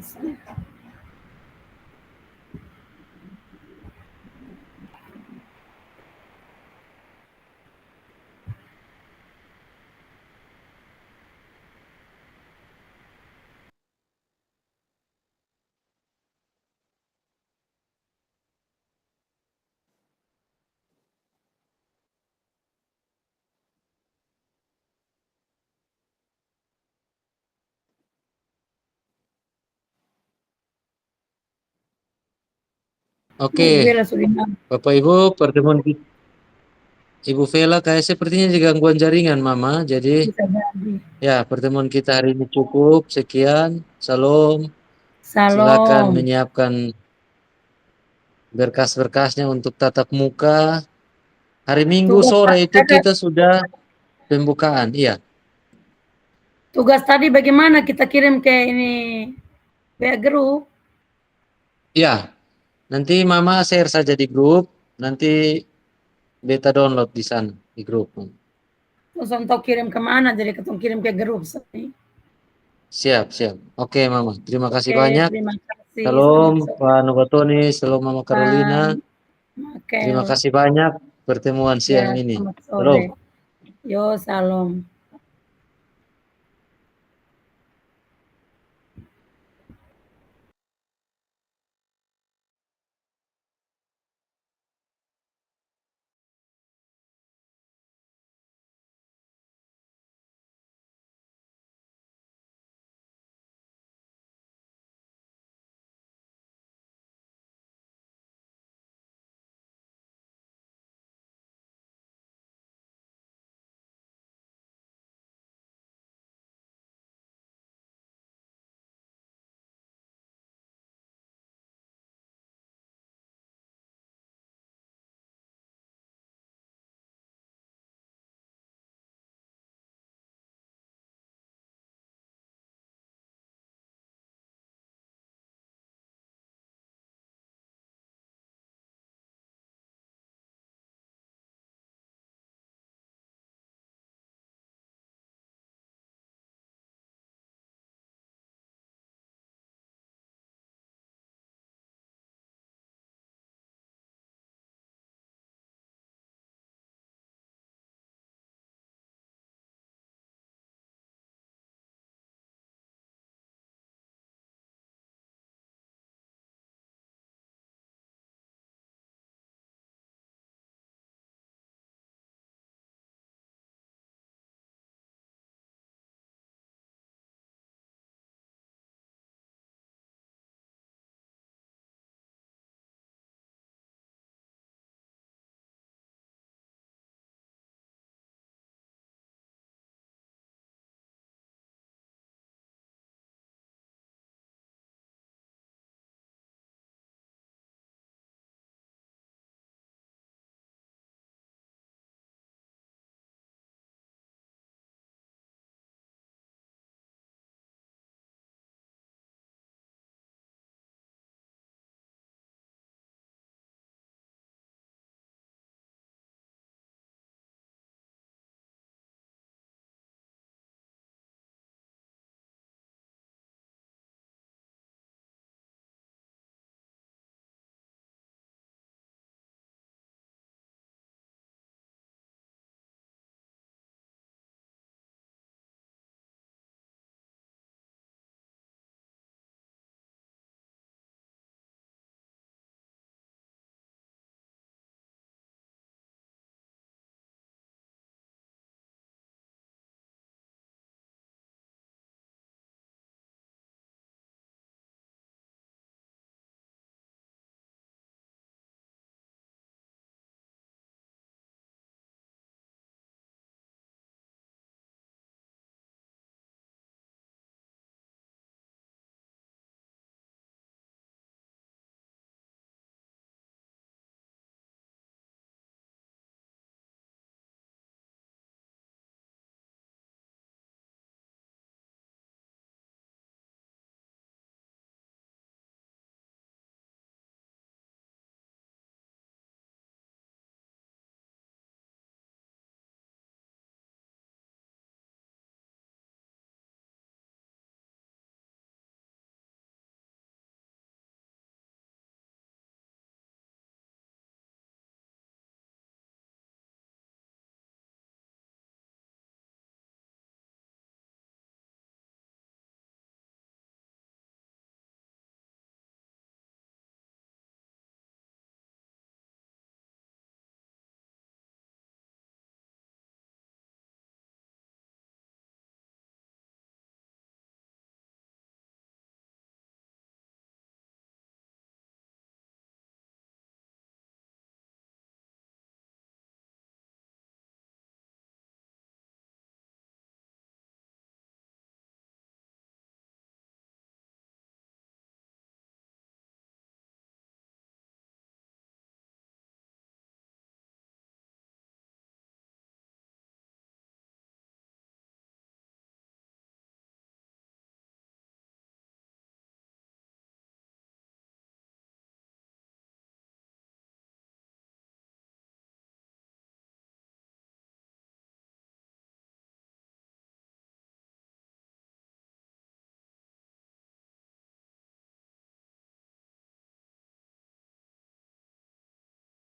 Speaker 5: Oke,
Speaker 4: Bella sudah bilang,
Speaker 5: Bapak Ibu, pertemuan Ibu Vela kayak sepertinya juga gangguan jaringan, Mama. Jadi,
Speaker 4: bisa jadi.
Speaker 5: ya, pertemuan kita hari ini cukup. Sekian. Salam. Silakan
Speaker 4: Salam.
Speaker 5: menyiapkan berkas-berkasnya untuk tatap muka. Hari Minggu
Speaker 4: Tugas
Speaker 5: sore itu
Speaker 4: ada
Speaker 5: kita sudah pembukaan. Iya.
Speaker 4: tugas tadi bagaimana kita kirim ke ini WA grup?
Speaker 5: Iya. Nanti Mama share saja di grup. Nanti beta download di sana di grup.
Speaker 4: Terus untuk kirim kemana? Jadi kita kirim ke grup.
Speaker 5: Siap, siap. Oke, Mama. Terima kasih
Speaker 4: Oke,
Speaker 5: banyak.
Speaker 4: terima kasih.
Speaker 5: Salam,
Speaker 4: Selamat
Speaker 5: Pak Novatoni. Salam, Mama Carolina.
Speaker 4: Oke,
Speaker 5: Terima kasih banyak pertemuan
Speaker 4: ya,
Speaker 5: siang ini.
Speaker 4: selamat sore.
Speaker 5: Salam.
Speaker 4: Yo, salam.